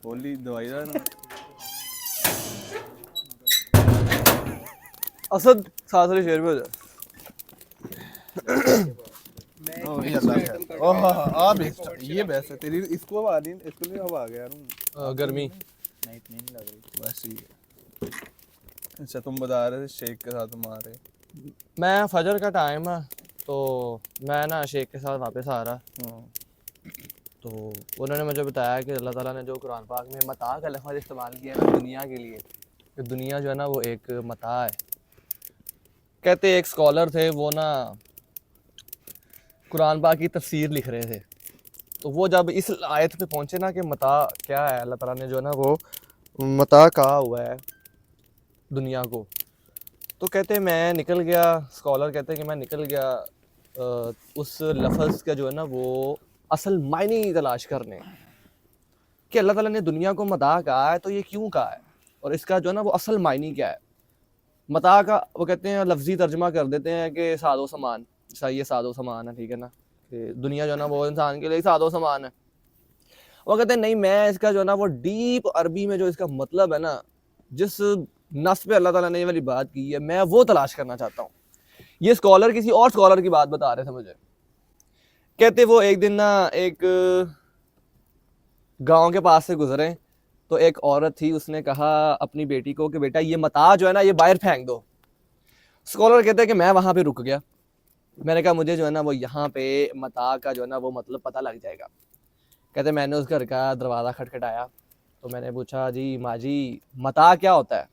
होली दवाई दा ना असद साथ वाले शेर पे हो जा। ओह ये अल्लाह खैर। ओह आप ये बेस्ट है तेरी, इसको हवा नहीं, इसको नहीं हवा आ गया यार गर्मी। नहीं इतनी नहीं लग रही। बस ठीक है। अच्छा तुम बता रहे थे शेख के साथ तुम आ रहे। मैं फजर का टाइम है तो मैं ना शेख के साथ वापस आ रहा, तो उन्होंने मुझे बताया कि अल्लाह ताला ने जो कुरान पाक में मता का लफ्ज़ इस्तेमाल किया है ना दुनिया के लिए, कि दुनिया जो है ना वो एक मता है। कहते एक स्कॉलर थे वो ना कुरान पाक की तफसीर लिख रहे थे, तो वो जब इस आयत पे पहुंचे ना कि मता क्या है, अल्लाह ताला ने जो है ना वो मता कहा हुआ है दुनिया को, तो कहते मैं निकल गया, स्कॉलर कहते हैं कि मैं निकल गया उस लफ्ज़ का जो है ना वो असल मायने तलाश करने कि अल्लाह ताला ने दुनिया को मता कहा है तो ये क्यों कहा है और इसका जो है ना वो असल मायने क्या है। मता का वो कहते हैं लफ्जी तर्जमा कर देते हैं कि सादो सामान, सही है सादो सामान है, ठीक है ना, कि दुनिया जो है ना वो इंसान के लिए सादो सामान है। वो कहते हैं नहीं, मैं इसका जो है ना वो डीप अरबी में जो इसका मतलब है ना, जिस नस पे अल्लाह ताला ने ये वाली बात की है, मैं वो तलाश करना चाहता हूँ। ये स्कॉलर किसी और स्कॉलर की बात बता रहे थे मुझे। कहते वो एक दिन ना एक गांव के पास से गुजरे तो एक औरत थी, उसने कहा अपनी बेटी को कि बेटा ये मता जो है ना ये बाहर फेंक दो। स्कॉलर कहते हैं कि मैं वहां पे रुक गया, मैंने कहा मुझे जो है ना वो यहाँ पे मता का जो है ना वो मतलब पता लग जाएगा। कहते मैंने उस घर का दरवाज़ा खटखटाया तो मैंने पूछा जी माँ जी मता क्या होता है।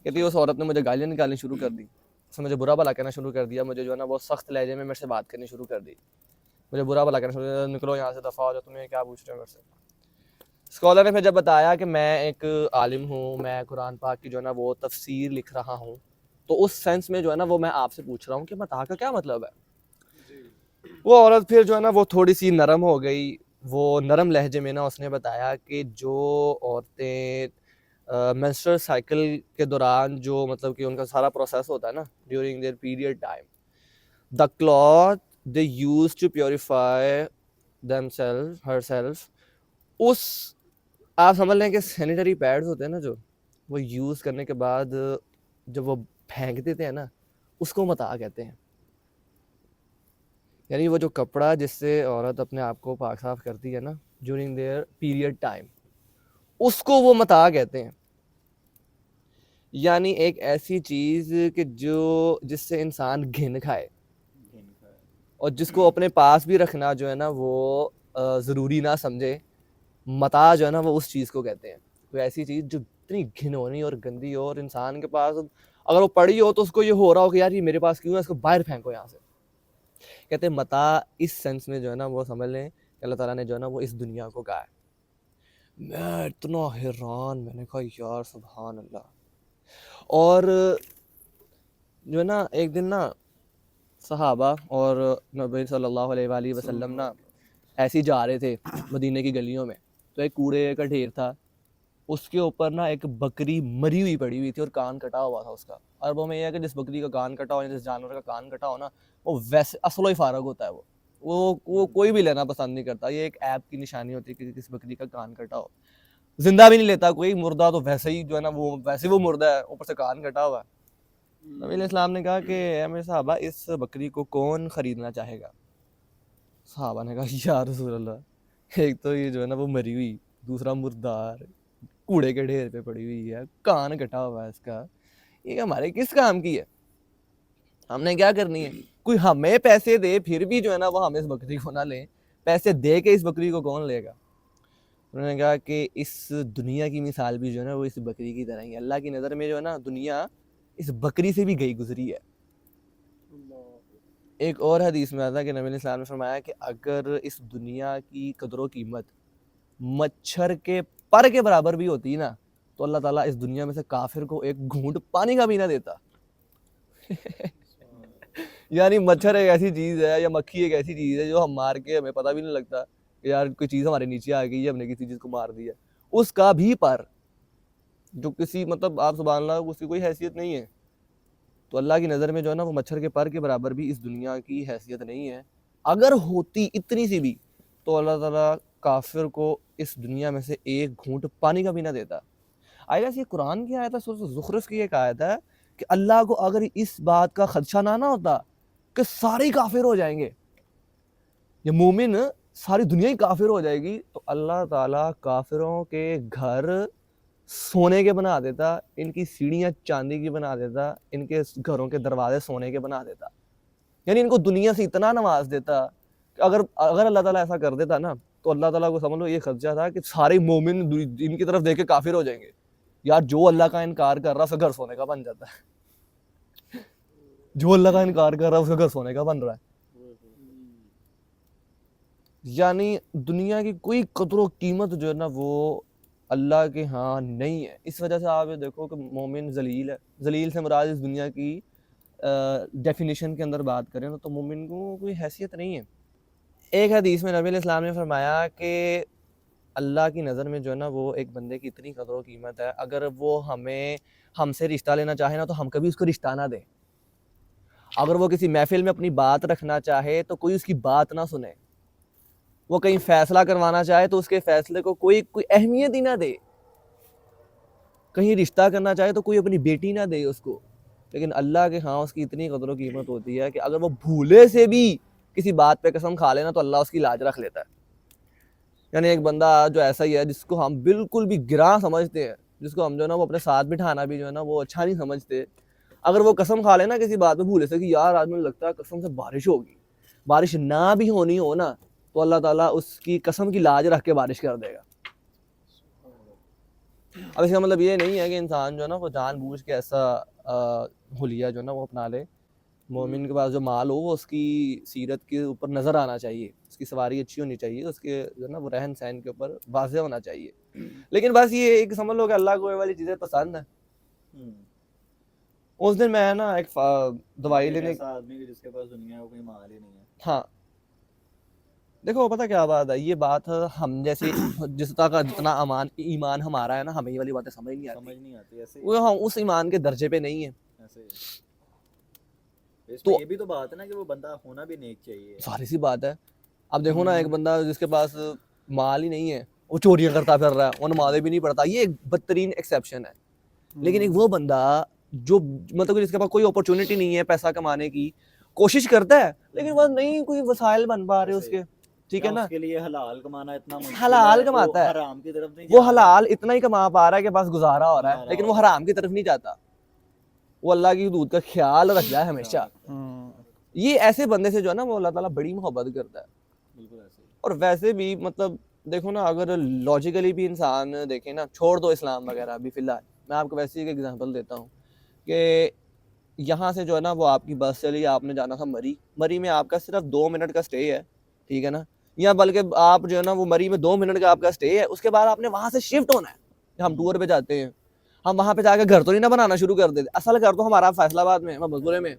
कहती उस औरत ने मुझे गालियाँ निकालनी शुरू कर दी, उसने मुझे बुरा भला कहना शुरू कर दिया, मुझे जो है ना वो सख्त लहजे में मेरे से बात करनी शुरू कर दी, मुझे बुरा भला कहना शुरू कर दिया, निकलो यहाँ से, दफ़ा हो जाओ, तुम्हें क्या पूछ रहे हो मेरे से। स्कॉलर ने फिर जब बताया कि मैं एक आलिम हूँ, मैं कुरान पाक की जो है ना वो तफसीर लिख रहा हूँ, तो उस सेंस में जो है ना वो मैं आपसे पूछ रहा हूँ कि मता का क्या मतलब है। वो औरत फिर जो है ना वो थोड़ी सी नरम हो गई, वो नरम लहजे में ना उसने बताया कि जो औरतें मेंस्ट्रुअल साइकिल के दौरान जो मतलब कि उनका सारा प्रोसेस होता है ना during their period time, the cloth they use to purify themself herself, उस आप समझ लें कि सैनिटरी पैड्स होते हैं ना जो वो यूज़ करने के बाद जब वो फेंक देते हैं ना उसको मता कहते हैं। यानी वो जो कपड़ा जिससे औरत अपने आप को पाक साफ करती है ना ड्यूरिंग देयर पीरियड टाइम, उसको वो मता कहते हैं। यानी एक ऐसी चीज़ कि जो जिससे इंसान घिन खाए और जिसको अपने पास भी रखना जो है ना वो ज़रूरी ना समझे, मता जो है ना वो उस चीज़ को कहते हैं। कोई ऐसी चीज़ जो इतनी घिनौनी और गंदी हो और इंसान के पास अगर वो पड़ी हो तो उसको ये हो रहा हो कि यार ये मेरे पास क्यों है, इसको बाहर फेंको यहाँ से। कहते हैं मता इस सेंस में जो है ना वो समझ लें कि अल्लाह ताला ने जो है ना वो इस दुनिया को कहा है। मैं इतना हैरान, मैंने कहा यार सुभान अल्लाह। और जो है ना एक दिन ना सहाबा और नबी सल्लल्लाहु अलैहि वसल्लम ना ऐसे ही जा रहे थे मदीने की गलियों में, तो एक कूड़े का ढेर था, उसके ऊपर ना एक बकरी मरी हुई पड़ी हुई थी और कान कटा हुआ था उसका। अरबों में ये है कि जिस बकरी का कान कटा हो या जिस जानवर का कान कटा हो ना वो वैसे असलो ही फारग होता है, वो कोई भी लेना पसंद नहीं करता। ये एक ऐप की निशानी होती है कि किस बकरी का कान कटा हो। जिंदा भी नहीं लेता कोई, मुर्दा तो वैसे ही जो है ना वो वैसे वो मुर्दा है, ऊपर से कान कटा हुआ है। नबी इस्लाम ने कहा कि ए मेरे साहबा इस बकरी को कौन खरीदना चाहेगा। साहबा ने कहा या रसूल अल्लाह, एक तो ये जो है ना वो मरी हुई, दूसरा मुर्दार कूड़े के ढेर पे पड़ी हुई है, कान कटा हुआ है इसका, ये हमारे किस काम की है, हमने क्या करनी है। कोई हमें पैसे दे फिर भी जो है ना वो हम इस बकरी को ना लें, पैसे दे के इस बकरी को कौन लेगा। उन्होंने कहा कि इस दुनिया की मिसाल भी जो है ना वो इस बकरी की तरह ही है। अल्लाह की नज़र में जो है ना दुनिया इस बकरी से भी गई गुजरी है। एक और हदीस में आता है कि नबी इस्लाम ने फरमाया कि अगर इस दुनिया की कदर कीमत मच्छर के पर के बराबर भी होती ना तो अल्लाह ताला इस दुनिया में से काफिर को एक घूंट पानी का भी ना देता। यानी मच्छर एक ऐसी चीज है या मक्खी एक ऐसी चीज है जो हम मार के हमें पता भी नहीं लगता कि यार कोई चीज हमारे नीचे आ गई है, हमने किसी चीज को मार दिया, उसका भी पर जो किसी मतलब आप सुभान अल्लाह उसकी कोई हैसियत नहीं है, तो अल्लाह की नज़र में जो है ना वो मच्छर के पर के बराबर भी इस दुनिया की हैसियत नहीं है। अगर होती इतनी सी भी तो अल्लाह ताला काफिर को इस दुनिया में से एक घूंट पानी का भी ना देता। आई गेस ये कुरान की आयत है, सूरह ज़ुखरुफ की एक आयत है कि अल्लाह को अगर इस बात का खदशा ना होता कि सारे ही काफिर हो जाएंगे, ये मोमिन सारी दुनिया ही काफिर हो जाएगी, तो अल्लाह ताला काफिरों के घर सोने के बना देता, इनकी सीढ़ियाँ चांदी की बना देता, इनके घरों के दरवाजे सोने के बना देता, यानी इनको दुनिया से इतना नवाज देता कि अगर अगर अल्लाह ताला ऐसा कर देता ना, तो अल्लाह ताला को समझ लो ये खदशा था कि सारे मोमिन इनकी तरफ देख के काफिर हो जाएंगे। यार जो अल्लाह का इनकार कर रहा है उसका घर सोने का बन जाता है। जो अल्लाह का इनकार कर रहा है उसका घर सोने का बन रहा है। यानी दुनिया की कोई कदर कीमत जो है ना वो अल्लाह के यहाँ नहीं है। इस वजह से आप ये देखो कि मोमिन जलील है। जलील से मुराद इस दुनिया की डेफिनेशन के अंदर बात करें ना, तो मोमिन को कोई हैसियत नहीं है। एक हदीस में नबी अलैहिस्सलाम ने फरमाया कि अल्लाह की नज़र में जो है ना वो एक बंदे की इतनी कदर कीमत है, अगर वो हमसे रिश्ता लेना चाहे ना तो हम कभी उसको रिश्ता ना दें। अगर वो किसी महफिल में अपनी बात रखना चाहे तो कोई उसकी बात ना सुने। वो कहीं फैसला करवाना चाहे तो उसके फैसले को कोई अहमियत ही ना दे। कहीं रिश्ता करना चाहे तो कोई अपनी बेटी ना दे उसको। लेकिन अल्लाह के हाँ उसकी इतनी कदर कीमत होती है कि अगर वो भूले से भी किसी बात पे कसम खा लेना तो अल्लाह उसकी लाज रख लेता है। यानी एक बंदा जो ऐसा ही है जिसको हम बिल्कुल भी गिरा समझते हैं, जिसको हम जो है ना वो अपने साथ बिठाना भी जो है ना वो अच्छा नहीं समझते, अगर वो कसम खा लेना किसी बात पे भूले से कि यार आज मुझे लगता है कसम से बारिश होगी, बारिश ना भी होनी हो ना तो अल्लाह ताला उसकी कसम की लाज रख के बारिश कर देगा। अब इसका मतलब ये नहीं है कि इंसान जो है ना वो जानबूझ के ऐसा हुलिया जो है ना वो अपना ले। मोमिन के पास जो माल हो वो उसकी सीरत के ऊपर नज़र आना चाहिए, उसकी सवारी अच्छी होनी चाहिए, उसके जो है ना वो रहन सहन के ऊपर वाज़ेह होना चाहिए। लेकिन बस ये एक समझ लो कि अल्लाह को ये वाली चीज़ें पसंद है। उस दिन मैं ना एक दवाई लेने आदमी के जिसके पास दुनिया में कोई माल ही नहीं है। हाँ देखो पता क्या बात है, ये बात हम जैसे जितना अमान ईमान हमारा है ना, हमें ये वाली बातें समझ नहीं आती ऐसे वो हम उस ईमान के दर्जे पे नहीं है। ऐसे तो ये भी तो बात है ना कि वो बंदा होना भी नेक चाहिए। सारी सी बात है। अब देखो ना एक बंदा जिसके पास माल ही नहीं है वो चोरियां करता फिर रहा है, वो नमाज़ें भी नहीं पढ़ता, ये एक बदतरीन एक्सेप्शन है। लेकिन एक वो बंदा जो मतलब जिसके पास कोई अपॉर्चुनिटी नहीं है पैसा कमाने की, कोशिश करता है लेकिन बस नहीं कोई वसाइल बन पा रहे उसके, ठीक है ना, उसके लिए हलाल कमाना इतना मुश्किल हलाल है, कमाता है, हराम की तरफ नहीं वो हलाल इतना ही कमा पा रहा है कि बस गुजारा हो रहा है, लेकिन वो हराम की तरफ नहीं जाता। वो अल्लाह की हदूद का ख्याल रखता है हमेशा। ये ऐसे बंदे से जो है ना वो अल्लाह ताला बड़ी मोहब्बत करता है। बिल्कुल ऐसे। और वैसे भी मतलब देखो ना अगर लॉजिकली भी इंसान देखे ना, छोड़ दो इस्लाम वगैरह भी फिलहाल, मैं आपको वैसे ही एक एग्जांपल देता हूँ कि यहाँ से जो है ना वो आपकी बस चली, आपने जाना था मरी में आपका सिर्फ 2 मिनट का स्टे है, ठीक है ना, या बल्कि आप जो है ना वो मरी में 2 मिनट का आपका स्टे है, उसके बाद आपने वहाँ से शिफ्ट होना है। हम टूर पे जाते हैं, हम वहाँ पे जाकर घर तो नहीं ना बनाना शुरू कर देते, असल घर तो हमारा फैसलाबाद में, मकबूरे में।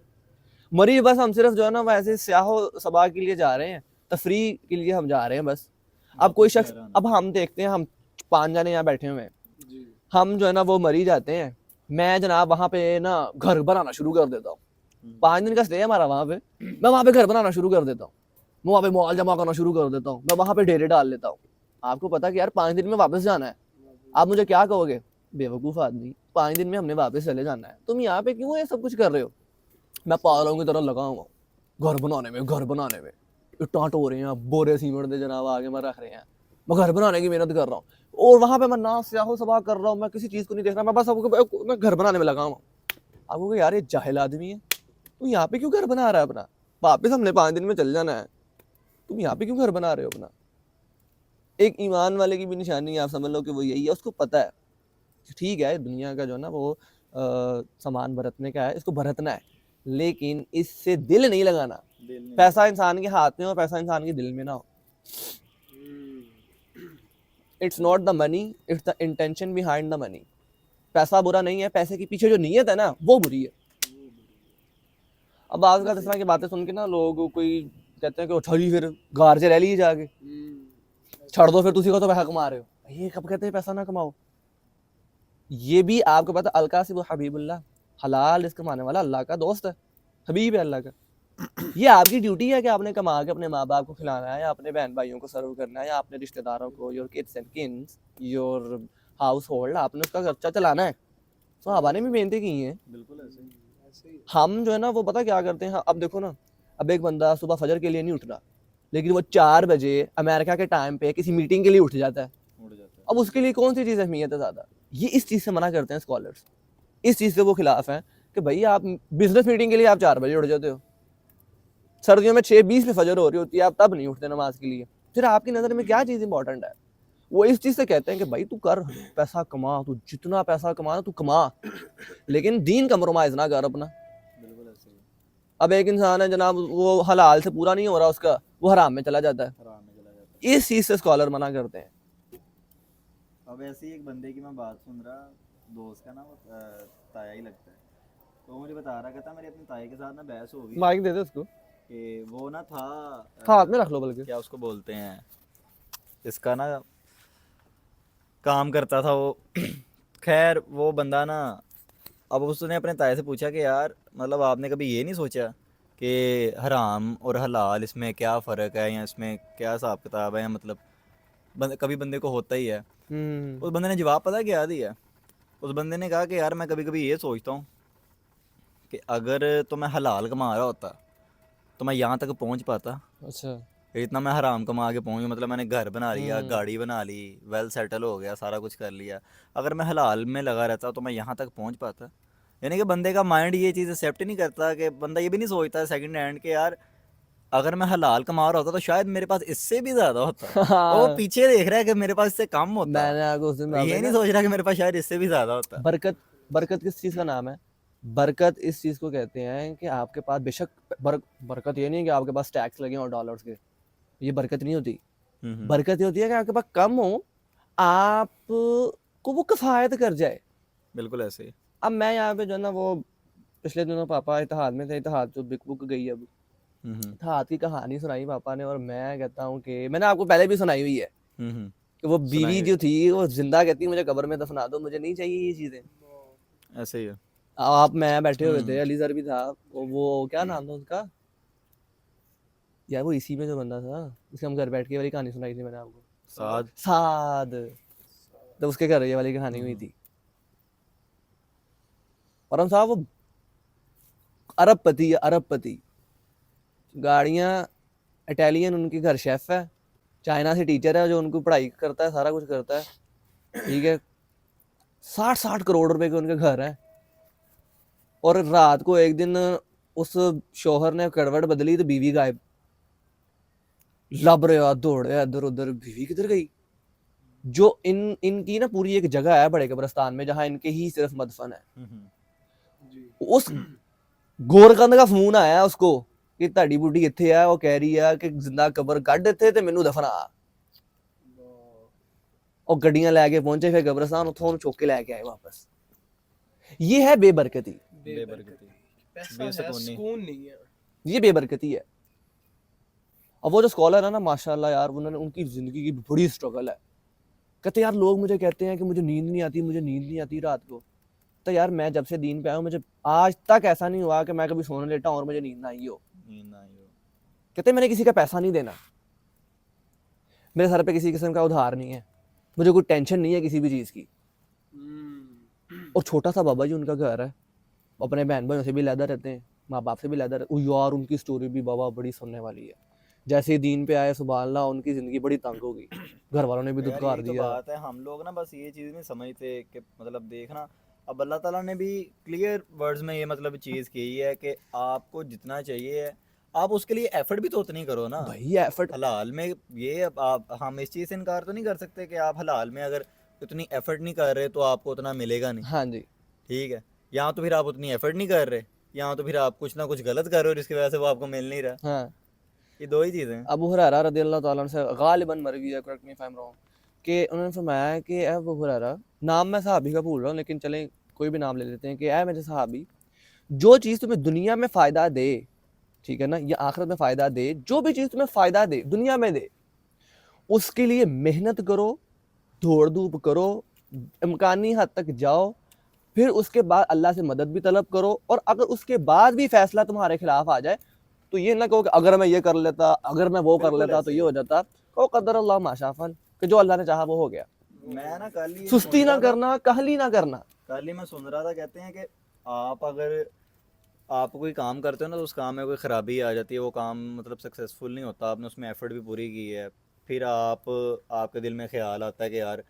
मरी बस हम सिर्फ जो है ना वैसे स्याहो सबाह के लिए जा रहे हैं, तफरी के लिए हम जा रहे हैं बस। अब कोई शख्स, अब हम देखते हैं, हम 5 जने यहाँ बैठे हुए हैं, हम जो है ना वो मरी जाते हैं, मैं जनाब वहाँ पे ना घर बनाना शुरू कर देता हूँ। 5 दिन का स्टे है हमारा वहाँ पे, मैं वहाँ पे घर बनाना शुरू कर देता हूँ, मैं वहाँ पे माल जमा करना शुरू कर देता हूँ, मैं वहाँ पे डेरे डाल लेता हूँ। आपको पता कि यार 5 दिन में वापस जाना है, आप मुझे क्या कहोगे, बेवकूफ़ आदमी, 5 दिन में हमने वापस चले जाना है, तुम यहाँ पे क्यों ये सब कुछ कर रहे हो। मैं पागलों की तरह लगा हुआ घर बनाने में, इट्टा टो रहे हैं, बोरे सीमेंट दे जनाब आगे मैं रख रहे हैं, मैं घर बनाने की मेहनत कर रहा हूँ, और वहाँ पे मैं ना स्याहो सबाह कर रहा हूँ, मैं किसी चीज़ को नहीं देख रहा, मैं बस मैं घर बनाने में लगा हूँ। आपको यार ये जाहिल आदमी है, तू यहाँ पे क्यों घर बना रहा है अपना, वापस हमने 5 दिन में चल जाना है, तुम यहाँ पे क्यों घर बना रहे हो अपना। एक ईमान वाले की भी निशानी है, आप समझ लो कि वो यही है, उसको पता है ठीक है दुनिया का जो है ना वो सामान बरतने का है, इसको बरतना है, लेकिन इससे दिल नहीं लगाना। पैसा इंसान के हाथ में हो, पैसा इंसान के दिल में ना हो। It's not the money, it's the intention behind the money. पैसा बुरा नहीं है, पैसे के पीछे जो नीयत है ना वो बुरी है। अब आज का इस तरह की बातें सुन के ना लोग कोई कहते हैं कि अच्छा जी फिर घर से रह लीजिए जाके, छोड़ दो फिर तुसी को तो पैसा कमा रहे हो। ये कब कहते हैं पैसा ना कमाओ। ये भी आपको पता अलकासिब हबीबुल्लाह, हलाल रिस्क कमाने वाला अल्लाह का दोस्त है, हबीब है अल्लाह का। ये आपकी ड्यूटी है कि आपने कमा के अपने माँ बाप को खिलाना है, या अपने बहन भाइयों को सर्व करना है, या अपने रिश्तेदारों को, your kids and Keynes, your house hold, आपने उसका खर्चा चलाना है। सहाबा ने भी मेहनतें की हैं। बिल्कुल ऐसे ही। ऐसे ही हम जो है ना वो पता क्या करते हैं, अब देखो ना, अब एक बंदा सुबह फजर के लिए नहीं उठ रहा, लेकिन वो 4 बजे अमेरिका के टाइम पे किसी मीटिंग के लिए उठ जाता है। उड़ जाता है। अब उसके लिए कौन सी चीज़ अहमियत है ज़्यादा? ये इस चीज़ से मना करते हैं स्कॉलर्स, इस चीज़ से वो खिलाफ हैं कि भाई आप बिजनेस मीटिंग के लिए आप 4 बजे उठ जाते हो, सर्दियों में 6:20 पे फजर हो रही होती है, आप तब नहीं उठते नमाज के लिए। फिर आपकी नज़र में क्या चीज़ इंपॉर्टेंट है? वो इस चीज़ से कहते हैं कि भाई तू कर, पैसा कमा, तू जितना पैसा कमा तू कमा, लेकिन दीन कंप्रोमाइज़ ना कर अपना। बिल्कुल ऐसे ही। अब एक इंसान है जनाब, वो हलाल से पूरा नहीं हो रहा उसका, वो हराम में चला जाता है। हराम में चला जाता है। इस चीज़ से स्कॉलर मना करते हैं। अब ऐसे ही एक बंदे की मैं बात सुन रहा, दोस्त का ना वो ताया ही लगता है, तो वो मुझे बता रहा, कहता मेरी अपने ताए के साथ ना बहस हो गई माइक दे दे उसको, कि वो ना था हाथ में रख लो बल्कि। क्या उसको बोलते हैं, इसका ना काम करता था वो खैर वो बंदा ना, अब उसने अपने ताए से पूछा कि यार मतलब आपने कभी ये नहीं सोचा कि हराम और हलाल इसमें क्या फ़र्क है, या इसमें क्या हिसाब किताब है, या मतलब कभी बंदे को होता ही है। उस बंदे ने जवाब पता क्या दिया? उस बंदे ने कहा कि यार मैं कभी कभी ये सोचता हूँ कि अगर तो मैं हलाल कमा रहा होता तो मैं यहाँ तक पहुँच पाता, अच्छा, इतना मैं हराम कमा के पहुँच, मतलब मैंने घर बना लिया, गाड़ी बना ली, वेल सेटल हो गया, सारा कुछ कर लिया, अगर मैं हलाल में लगा रहता तो मैं यहाँ तक पहुँच पाता। यानी कि बंदे का माइंड ये चीज़ एक्सेप्ट नहीं करता, कि बंदा ये भी नहीं सोचता सेकंड हैंड कि यार अगर मैं हलाल कमा रहा होता तो शायद मेरे पास इससे भी ज़्यादा होता। और वो पीछे देख रहा है कि मेरे पास इससे कम होता, मैंने आपको उस दिन ये नहीं सोच रहा कि मेरे पास शायद इससे भी ज़्यादा होता। बरकत, बरकत किस चीज़ का नाम है? बरकत इस चीज़ को कहते हैं कि आपके पास बेशक बरकत ये नहीं है कि आपके पास टैक्स लगे और डॉलर्स के, ये बरकत नहीं होती। बरकत ये होती है कि आपके पास कम हो, आप को वो किफ़ायत कर जाए। बिल्कुल ऐसे ही। अब मैं यहाँ पे जो है ना वो पिछले दिनों पापा इत्तेहाद में थे, इत्तेहाद जो बिक बुक गई है अब, इत्तेहाद की कहानी सुनाई पापा ने, और मैं कहता हूँ कि मैंने आपको पहले भी सुनाई हुई है कि वो बीवी जो थी वो जिंदा कहती मुझे कब्र में दफना दो, मुझे नहीं चाहिए ये चीज़ें। ऐसे ही है। आप मैं बैठे हुए थे, अली सर भी था, वो क्या नाम था उसका यार, वो इसी में जो बंदा था जिसके हम घर बैठ के वाली कहानी सुनाई थी मैंने आपको, साद। साद, तो उसके घर ये वाली कहानी हुई थी। और हम साहब वो अरबपति है, अरबपति, गाड़ियाँ इटालियन, उनके घर शेफ है, चाइना से टीचर है जो उनको पढ़ाई करता है, सारा कुछ करता है, ठीक है, 60-60 करोड़ रुपए के उनके घर हैं। और रात को एक दिन उस शौहर ने करवट बदली तो बीवी गायब, लब रहे दौड़े इधर उधर, बीवी किधर गई? जो इनकी ना पूरी एक जगह है बड़े कब्रिस्तान में जहां इनके ही सिर्फ मदफन है, उस गोरकंद का फोन आया उसको कि ਤੁਹਾਡੀ ਬੁੱਢੀ ਇੱਥੇ ਆ, ਉਹ ਕਹਿ ਰਹੀ ਆ ਕਿ ਜ਼ਿੰਦਾ ਕਬਰ ਕੱਢ ਇੱਥੇ ਤੇ ਮੈਨੂੰ ਦਫਨਾ। और गड्डियां लेके पहुंचे फिर कब्रिस्तान, उठों उन्हें चौक के लेके आए वापस। ये है बेबरकती, बेबरकती, पैसा है, सुकून नहीं है, ये बेबरकती है। अब वो जो स्कॉलर है ना माशाल्लाह यार, उन्होंने उनकी जिंदगी की बड़ी स्ट्रगल है। कहते यार लोग मुझे कहते हैं कि मुझे नींद नहीं आती, मुझे नींद नहीं आती रात को, तो यार मैं जब से दीन पे आया हूँ मुझे आज तक ऐसा नहीं हुआ कि मैं कभी सोने लेटा हूँ और मुझे नींद ना आई हो। कहते मैंने किसी का पैसा नहीं देना, मेरे सर पे किसी किस्म का उधार नहीं है, मुझे कोई टेंशन नहीं है किसी भी चीज़ की। और छोटा सा बाबा जी उनका घर है, अपने बहन भाइयों से भी लहदा रहते हैं, माँ बाप से भी लहदा रहते हैं। यार उनकी स्टोरी भी बाबा बड़ी सुनने वाली है। जैसे ही दीन पे आए सुभान अल्लाह, उनकी ज़िंदगी बड़ी तंग हो गई, घर वालों ने भी यार दुत्कार यही तो दिया। बात है, हम लोग ना बस ये चीज़ नहीं समझते कि मतलब देखना, अब अल्लाह ताला ने भी क्लियर वर्ड्स में ये मतलब चीज़ की है कि आपको जितना चाहिए है आप उसके लिए एफर्ट भी तो उतनी करो ना भाई एफर्ट हलाल में। ये आप हम इस चीज़ से इनकार तो नहीं कर सकते कि आप हलाल में अगर उतनी एफर्ट नहीं कर रहे तो आपको उतना मिलेगा नहीं। हाँ जी, ठीक है, यहाँ तो फिर आप उतनी एफर्ट नहीं कर रहे, यहाँ तो फिर आप कुछ ना कुछ गलत कर रहे हो जिसकी वजह से वो आपको मिल नहीं रहा। हाँ। ये दो ही चीज़ें हैं। अबू हुरैरा रज़ियल्लाहु ताला अन्हु से गालिबन मरवी है, correct me if I am wrong, कि उन्होंने फरमाया कि ए अबू हुरैरा, नाम मैं सहाबी का भूल रहा हूँ लेकिन चलें कोई भी नाम ले लेते हैं, कि ए मेरे सहाबी, जो चीज़ तुम्हें दुनिया में फ़ायदा दे, ठीक है ना, या आखिरत में फ़ायदा दे, जो भी चीज़ तुम्हें फ़ायदा दे दुनिया में दे, उसके लिए मेहनत करो, दौड़ धूप करो, इम्कानी हद तक जाओ, फिर उसके बाद अल्लाह से मदद भी तलब करो, और अगर उसके बाद भी फैसला तुम्हारे खिलाफ आ जाए तो ये ना कहो कि अगर मैं ये कर लेता, अगर मैं वो कर बिल्कुल लेता तो ये हो जाता। कहो कदर अल्लाह माशा फअल, कि जो अल्लाह ने चाहा वो हो गया। मैं ना कल ही सुस्ती सुन ना रहा था, करना, काहली ना करना। कल ही मैं सुन रहा था, कहते हैं कि आप अगर आप कोई काम करते हो ना, तो उस काम में कोई ख़राबी आ जाती है, वो काम मतलब सक्सेसफुल नहीं होता, आपने उसमें एफर्ट भी पूरी की है, फिर आपके दिल में ख्याल आता है कि यार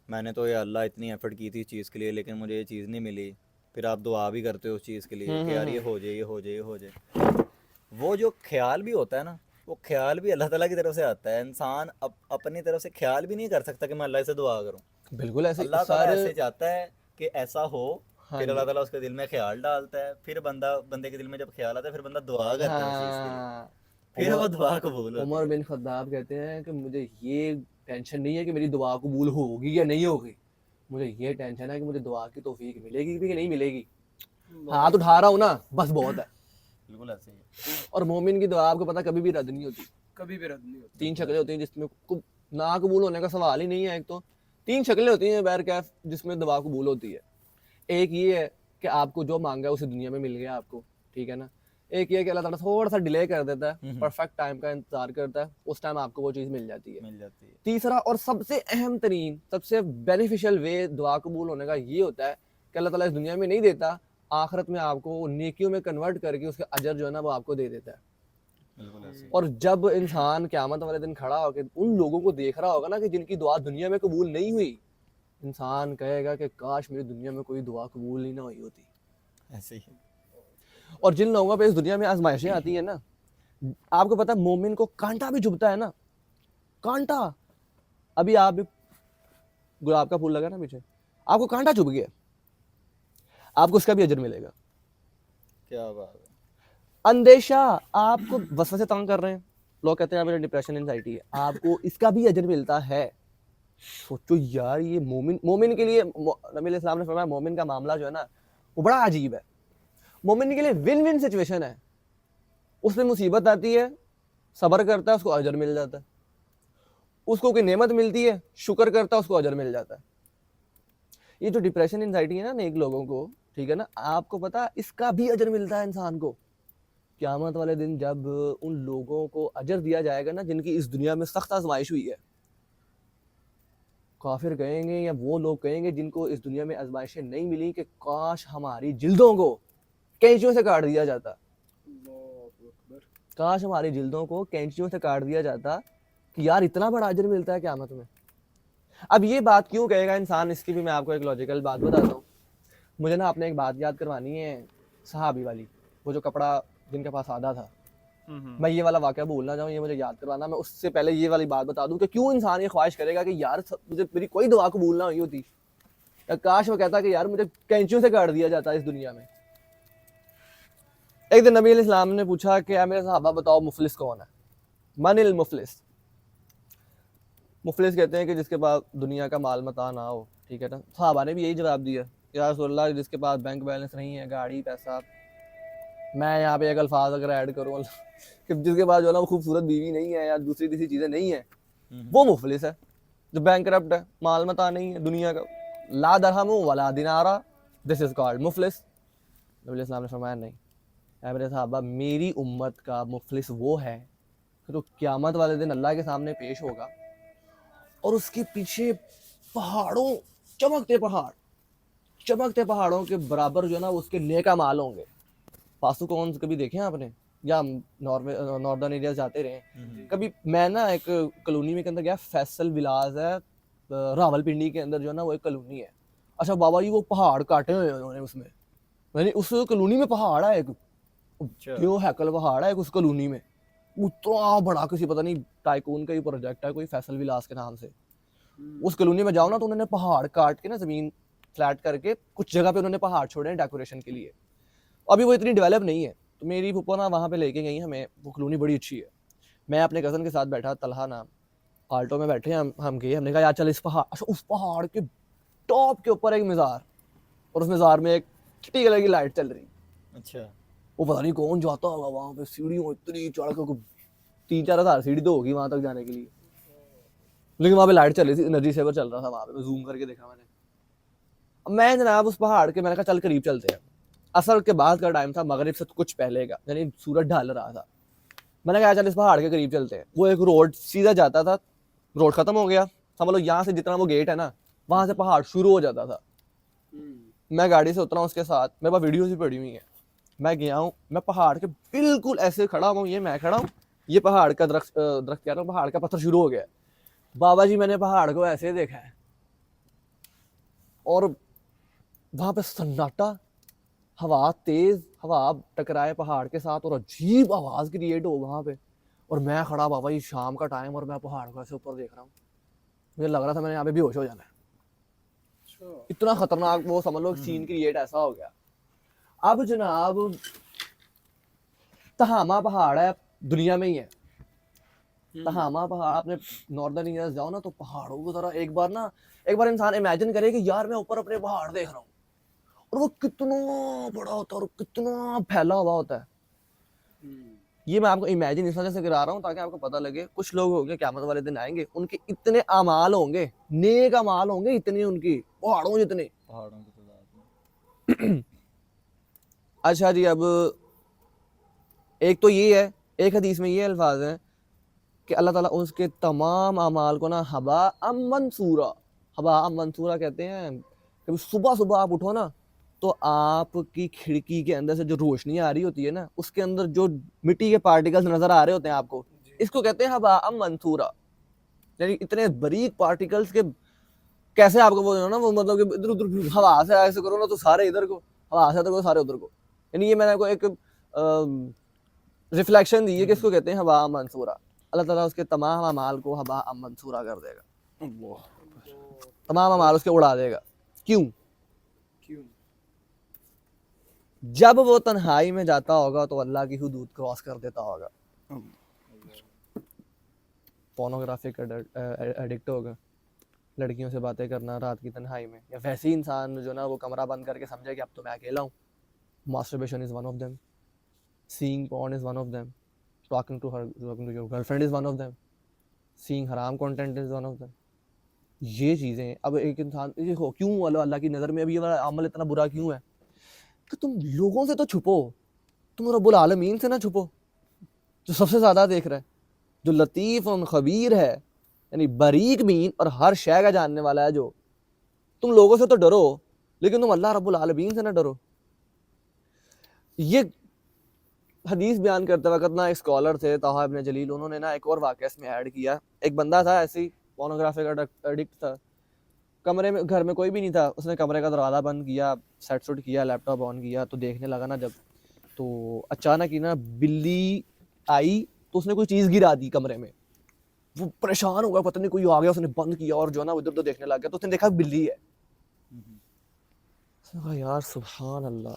मैंने तो ये अल्लाह इतनी एफर्ट की थी इस चीज़ के लिए, लेकिन मुझे ये चीज़ नहीं मिली, फिर आप दुआ भी करते हो उस चीज़ के लिए कि यार ये हो जाए, ये हो जाए, ये हो जाए। वो जो ख्याल भी होता है ना, वो ख्याल भी अल्लाह ताला की तरफ से आता है। इंसान अपनी तरफ से ख्याल भी नहीं कर सकता कि मैं अल्लाह से दुआ करूं। बिल्कुल ऐसे अल्लाह ताला सारे। ऐसे चाहता है कि ऐसा हो, हाँ फिर जी। अल्लाह ताला उसके दिल में ख्याल डालता है, फिर बंदे के दिल में जब ख्याल आता है, फिर बंदा दुआ करता है उस चीज़ के लिए, हाँ, फिर वो उमर दुआ कबूल होती उमर है। बिन खत्ताब कहते हैं कि मुझे ये टेंशन नहीं है कि मेरी दुआ कबूल होगी या नहीं होगी, मुझे ये टेंशन है कि मुझे दुआ की तौफीक मिलेगी भी कि नहीं मिलेगी। हाथ उठा रहा हूँ ना, बस बहुत है। बिल्कुल ऐसे ही है। और मोमिन की दुआ आपको पता कभी भी रद्द नहीं होती। कभी भी रद्द नहीं होती। 3 शक्लें होती हैं जिसमें ना कबूल होने का सवाल ही नहीं है। एक तो 3 शक्लें होती हैं बैरकैफ जिसमें दुआ कबूल होती है। एक ये है कि आपको जो मांगा है उसे दुनिया में मिल गया आपको, ठीक है ना। एक ये है कि अल्लाह ताला थोड़ा सा डिले कर देता है, परफेक्ट टाइम का इंतजार करता है, उस टाइम आपको वो चीज़ मिल जाती है। मिल जाती है। तीसरा और सबसे अहम तरीन, सबसे बेनिफिशियल वे दुआ कबूल होने का ये होता है कि अल्लाह ताला इस दुनिया में नहीं देता, आखिरत में आपको नेकियों में कन्वर्ट करके उसके अजर जो है ना वो आपको दे देता है। बिल्कुल ऐसे ही। और जब इंसान क़यामत वाले दिन खड़ा होकर उन लोगों को देख रहा होगा ना कि जिनकी दुआ दुनिया में कबूल नहीं हुई, इंसान कहेगा कि काश मेरी दुनिया में कोई दुआ कबूल ही ना हुई होती। ऐसे ही। और जिन लोगों पे इस दुनिया में आजमाइशें आती हैं ना, आपको पता है मोमिन को कांटा भी चुभता है ना, कांटा। अभी आप भी गुलाब का फूल लगा ना पीछे, आपको कांटा चुभ गया, आपको उसका भी अजर मिलेगा। क्या बात है। अंदेशा आपको वसवसे तंग कर रहे हैं, लोग कहते हैं मेरे डिप्रेशन एंजाइटी है, आपको इसका भी अजर मिलता है। सोचो यार, ये मोमिन के लिए नबी इस्लाम ने फरमाया मोमिन का मामला जो है ना वो बड़ा अजीब है। मोमिन के लिए विन विन सिचुएशन है। उसमें मुसीबत आती है, सब्र करता है, उसको अजर मिल जाता है। उसको कोई नेमत मिलती है, शुक्र करता है, उसको अजर मिल जाता है। ये जो डिप्रेशन एंजाइटी है ना नेक लोगों को, ठीक है ना, आपको पता है इसका भी अजर मिलता है इंसान को। क़यामत वाले दिन जब उन लोगों को अजर दिया जाएगा ना जिनकी इस दुनिया में सख्त आजमाइश हुई है, काफिर कहेंगे या वो लोग कहेंगे जिनको इस दुनिया में आजमाइशें नहीं मिली कि काश हमारी जिल्दों को कैंचियों से काट दिया जाता, काश हमारी जिल्दों को कैंचियों से काट दिया जाता, कि यार इतना बड़ा अजर मिलता है क़यामत में। अब ये बात क्यों कहेगा इंसान, इसकी भी मैं आपको एक लॉजिकल बात बताता हूँ। मुझे ना आपने एक बात याद करवानी है, सहाबी वाली, वो जो कपड़ा जिनके पास आधा था। मैं ये वाला वाक़या भूल ना जाऊँ, ये मुझे याद करवाना। मैं उससे पहले ये वाली बात बता दूं कि क्यों इंसान ये ख्वाहिश करेगा कि यार मुझे मेरी कोई दुआ कबूल ना हुई होती, या काश वो कहता कि यार मुझे कैंचियों से काट दिया जाता इस दुनिया में। एक दिन नबी इस्लाम ने पूछा कि मेरे सहाबा बताओ मुफलिस कौन है, मनिल मुफलिस। मुफलिस कहते हैं कि जिसके पास दुनिया का माल मता ना हो, ठीक है ना। सहाबा ने भी यही जवाब दिया, या रसूलुल्लाह जिसके पास बैंक बैलेंस नहीं है, गाड़ी पैसा। मैं यहाँ पे एक अल्फाज अगर ऐड करूँ कि जिसके पास जो है ना वो खूबसूरत बीवी नहीं है या दूसरी तीसरी चीज़ें नहीं है, वो मुफलिस है। जो बैंकरप्ट है, माल मता नहीं है दुनिया का, ला दरहम वला दिनारा, दिस इज कॉल्ड मुफलिस। नबी इस्लाम ने फरमाया नहीं, ऐ मेरे साहबा, मेरी उम्मत का मुफलिस वो है कि तो क़यामत वाले दिन अल्लाह के सामने पेश होगा और उसके पीछे पहाड़ों, चमकते पहाड़ों के बराबर जो है ना उसके नेका माल होंगे। पासू कौन कभी देखे हैं आपने, या नॉर्दर्न एरिया जाते रहे कभी। मैं ना एक कॉलोनी में के अंदर गया, फैसल विलास है रावलपिंडी के अंदर जो है ना वो एक कॉलोनी है। अच्छा बाबा जी, वो पहाड़ काटे हुए उन्होंने उसमें, यानी उस कॉलोनी में पहाड़ है एक, क्यों हैकल पहाड़ है एक उस कॉलोनी में, उतना बड़ा, किसी पता नहीं टाइकून का ही प्रोजेक्ट है कोई फैसल विलास के नाम से। उस कॉलोनी में जाओ ना तो उन्होंने पहाड़ काट के ना जमीन फ्लैट करके कुछ जगह पे उन्होंने पहाड़ छोड़े हैं डेकोरेशन के लिए। अभी वो इतनी डेवलप नहीं है, तो मेरी फूफा ना वहाँ पे लेके गई हमें, वो कॉलोनी बड़ी अच्छी है। मैं अपने कज़न के साथ बैठा, तलहा नाम, आल्टो में बैठे हम गए, हमने कहा यार चल इस पहाड़, अच्छा उस पहाड़ के टॉप के ऊपर एक मज़ार, और उस मज़ार में एक चिट्टी कलर की लाइट चल रही। अच्छा। वो पता नहीं कौन जाता होगा वहाँ पे, सीढ़ियों इतनी चढ़ के 3-4 हज़ार सीढ़ी तो होगी वहाँ तक जाने के लिए, लेकिन वहाँ पे लाइट चल रही थी, एनर्जी सेवर चल रहा था वहाँ पे, जूम करके देखा मैंने। मैं जनाब उस पहाड़ के, मैंने कहा चल करीब चलते हैं। असर के बाद का टाइम था, मगरिब से कुछ पहले का, यानी सूरज ढल रहा था। मैंने कहा चल इस पहाड़ के करीब चलते हैं। वो एक रोड सीधा जाता था, रोड खत्म हो गया, समझ लो यहाँ से जितना वो गेट है ना वहां से पहाड़ शुरू हो जाता था। मैं गाड़ी से उतरा उसके साथ, मेरे पास वीडियोस भी पड़ी हुई है। मैं गया हूँ, मैं पहाड़ के बिल्कुल ऐसे खड़ा हूँ, ये मैं खड़ा हूँ, ये पहाड़ का दरख्त कह रहा हूँ, पहाड़ का पत्थर शुरू हो गया है। बाबा जी मैंने पहाड़ को ऐसे देखा है और वहां पे सन्नाटा, हवा तेज, हवा टकराए पहाड़ के साथ और अजीब आवाज क्रिएट हो वहां पे। और मैं खड़ा, बाबा जी शाम का टाइम, और मैं पहाड़ को ऐसे ऊपर देख रहा हूँ। मुझे लग रहा था मैंने यहाँ पे बेहोश हो जाना है, इतना खतरनाक वो समझ लो सीन क्रिएट ऐसा हो गया। अब जनाब तहामा पहाड़ है, दुनिया में ही है तहामा पहाड़। आपने नॉर्दर्न इंडिया जाओ ना तो पहाड़ों को जरा एक बार इंसान इमेजिन करे कि यार मैं ऊपर अपने पहाड़ देख रहा हूँ, और वो कितना बड़ा होता है और कितना फैला हुआ होता है। ये मैं आपको इमेजिन इस वजह से करा रहा हूँ ताकि आपको पता लगे। कुछ लोग होंगे क़यामत वाले दिन आएंगे, उनके इतने अमाल होंगे, नेक अमाल होंगे इतने, उनकी पहाड़ों जितने। पहाड़ों की तादाद में। अच्छा जी, अब एक तो ये है, एक हदीस में ये अल्फाज है कि अल्लाह ताला उसके तमाम अमाल को ना हबा मंसूरा, हबा मंसूरा कहते हैं। कभी सुबह सुबह आप उठो ना तो आपकी खिड़की के अंदर से जो रोशनी आ रही होती है ना, उसके अंदर जो मिट्टी के पार्टिकल्स नजर आ रहे होते हैं आपको, इसको कहते हैं हबा मंसूरा। यानी इतने बारीक पार्टिकल्स के कैसे आपको वो ना, वो मतलब कि इधर उधर हवा से ऐसे करो ना तो सारे इधर को, हवा से तो सारे उधर को। यानी ये मैंने को एक रिफ्लेक्शन दी है कि इसको कहते हैं हवा मंसूरा। अल्लाह ताला उसके तमाम अमाल को हवा मंसूरा कर देगा, तमाम अमाल उसके उड़ा देगा। क्यों? जब वो तन्हाई में जाता होगा तो अल्लाह की हुदूद क्रॉस कर देता होगा, पोर्नोग्राफिक एडिक्ट होगा, लड़कियों से बातें करना रात की तन्हाई में, या वैसे ही इंसान जो ना वो कमरा बंद करके समझे कि अब तो मैं अकेला हूँ। Masturbation is one of them, seeing porn is one of them, talking to your girlfriend is one of them, seeing हराम content is one of them. ये चीज़ें अब एक इंसान, ये हो क्यों अल्लाह की नज़र में अभी ये वाला अमल इतना बुरा क्यों है कि तुम लोगों से तो छुपो, तुम रब्बुल आलमीन से ना छुपो, जो सबसे ज़्यादा देख रहा है, जो लतीफ़ और खबीर है, यानी बारीक बीन और हर शय का जानने वाला है। जो तुम लोगों से तो डरो लेकिन तुम अल्लाह रब्बुल आलमीन से ना डरो। ये हदीस बयान करते वक्त ना एक स्कॉलर थे ताहा इब्न जलील, उन्होंने ना एक और वाक़या इसमें ऐड किया। एक बंदा था ऐसे ही पोर्नोग्राफी का एडिक्ट था, कमरे में, घर में कोई भी नहीं था, उसने कमरे का दरवाज़ा बंद किया, सेट सुट किया, लैपटॉप ऑन किया, तो देखने लगा ना जब, तो अचानक ही ना बिल्ली आई तो उसने कोई चीज़ गिरा दी कमरे में। वो परेशान हो गया, पता नहीं कोई आ गया, उसने बंद किया और जो ना उधर तो देखने लग गया, तो उसने देखा बिल्ली है। उसने कहा यार सुभान अल्लाह,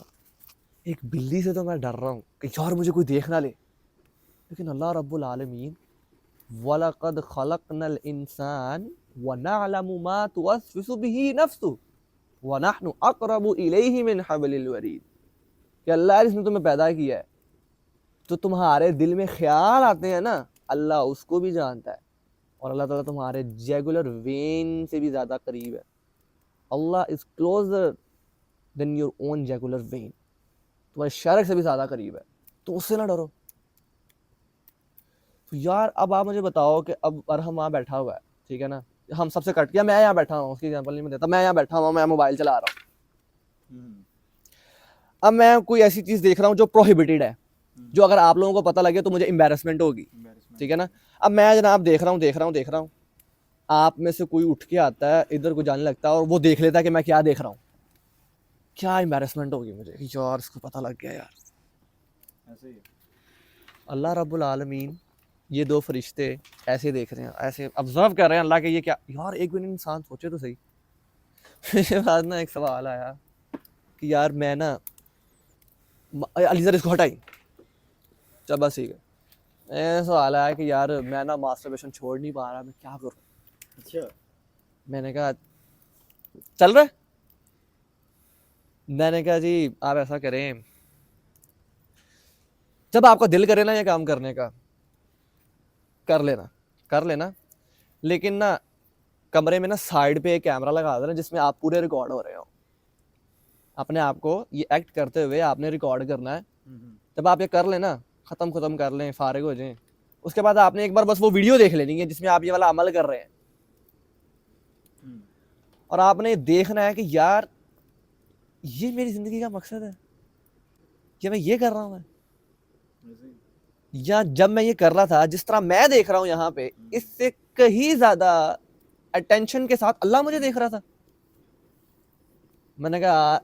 एक बिल्ली से तो मैं डर रहा हूँ कि यार मुझे कोई देख ना ले, लेकिन अल्लाह रब्बुल आलमीन वलक़द खलक़नल इंसान व नअलमु मा तुवस्विसु बिही नफ्सुहु व नहनु अक़रबु इलैहि मिन हब्लिल वरीद, कि अल्लाह जिसने तुम्हें पैदा किया है, तो तुम्हारे दिल में ख्याल आते हैं ना, अल्लाह उसको भी जानता है, और अल्लाह ताला तुम्हारे जेगुलर वेन से भी ज़्यादा करीब है। Allah is closer than your own jugular vein, तुम्हारे शरक से भी ज़्यादा करीब है, तो उससे ना डरो। तो यार अब आप मुझे बताओ कि अब अरहम वहाँ बैठा हुआ है, ठीक है ना, हम सबसे कट गया, मैं यहाँ बैठा हूँ, उसकी एग्जांपल नहीं मैं देता, मैं यहाँ बैठा हूँ, मैं मोबाइल चला रहा हूँ, अब मैं कोई ऐसी चीज़ देख रहा हूँ जो प्रोहिबिटेड है, जो अगर आप लोगों को पता लगे तो मुझे एम्बैरेसमेंट होगी, ठीक है ना। अब मैं जनाब देख रहा हूँ, आप में से कोई उठ के आता है, इधर को जाने लगता है और वो देख लेता है कि मैं क्या देख रहा हूँ, क्या एम्बैरेसमेंट होगी मुझे कि यार इसको पता लग गया यार। ऐसे ही अल्लाह रब्बुल आलमीन ये दो फरिश्ते ऐसे देख रहे हैं, ऐसे ऑब्जर्व कर रहे हैं अल्लाह के, ये क्या यार, एक मिनट इंसान सोचे तो सही। मेरे बाद ना एक सवाल आया कि यार मैं ना, अली सर इसको हटाई, चल बस ठीक है, सवाल आया कि यार मैं ना मास्टरबेशन छोड़ नहीं पा रहा, मैं क्या करूँ। अच्छा, मैंने कहा चल रहा है, मैंने कहा जी आप ऐसा करें, जब आपका दिल करे ना ये काम करने का, कर लेना, लेकिन ना कमरे में ना साइड पे एक कैमरा लगा देना जिसमें आप पूरे रिकॉर्ड हो रहे हो, अपने आप को ये एक्ट करते हुए आपने रिकॉर्ड करना है। जब आप ये कर लेना, ख़त्म कर लें, फारिग हो जाएं, उसके बाद आपने एक बार बस वो वीडियो देख लेनी है जिसमें आप ये वाला अमल कर रहे हैं, और आपने देखना है कि यार ये मेरी ज़िंदगी का मकसद है, क्या मैं ये कर रहा हूँ मैं, या जब मैं ये कर रहा था जिस तरह मैं देख रहा हूँ यहाँ पे, इससे कहीं ज़्यादा अटेंशन के साथ अल्लाह मुझे देख रहा था। मैंने कहा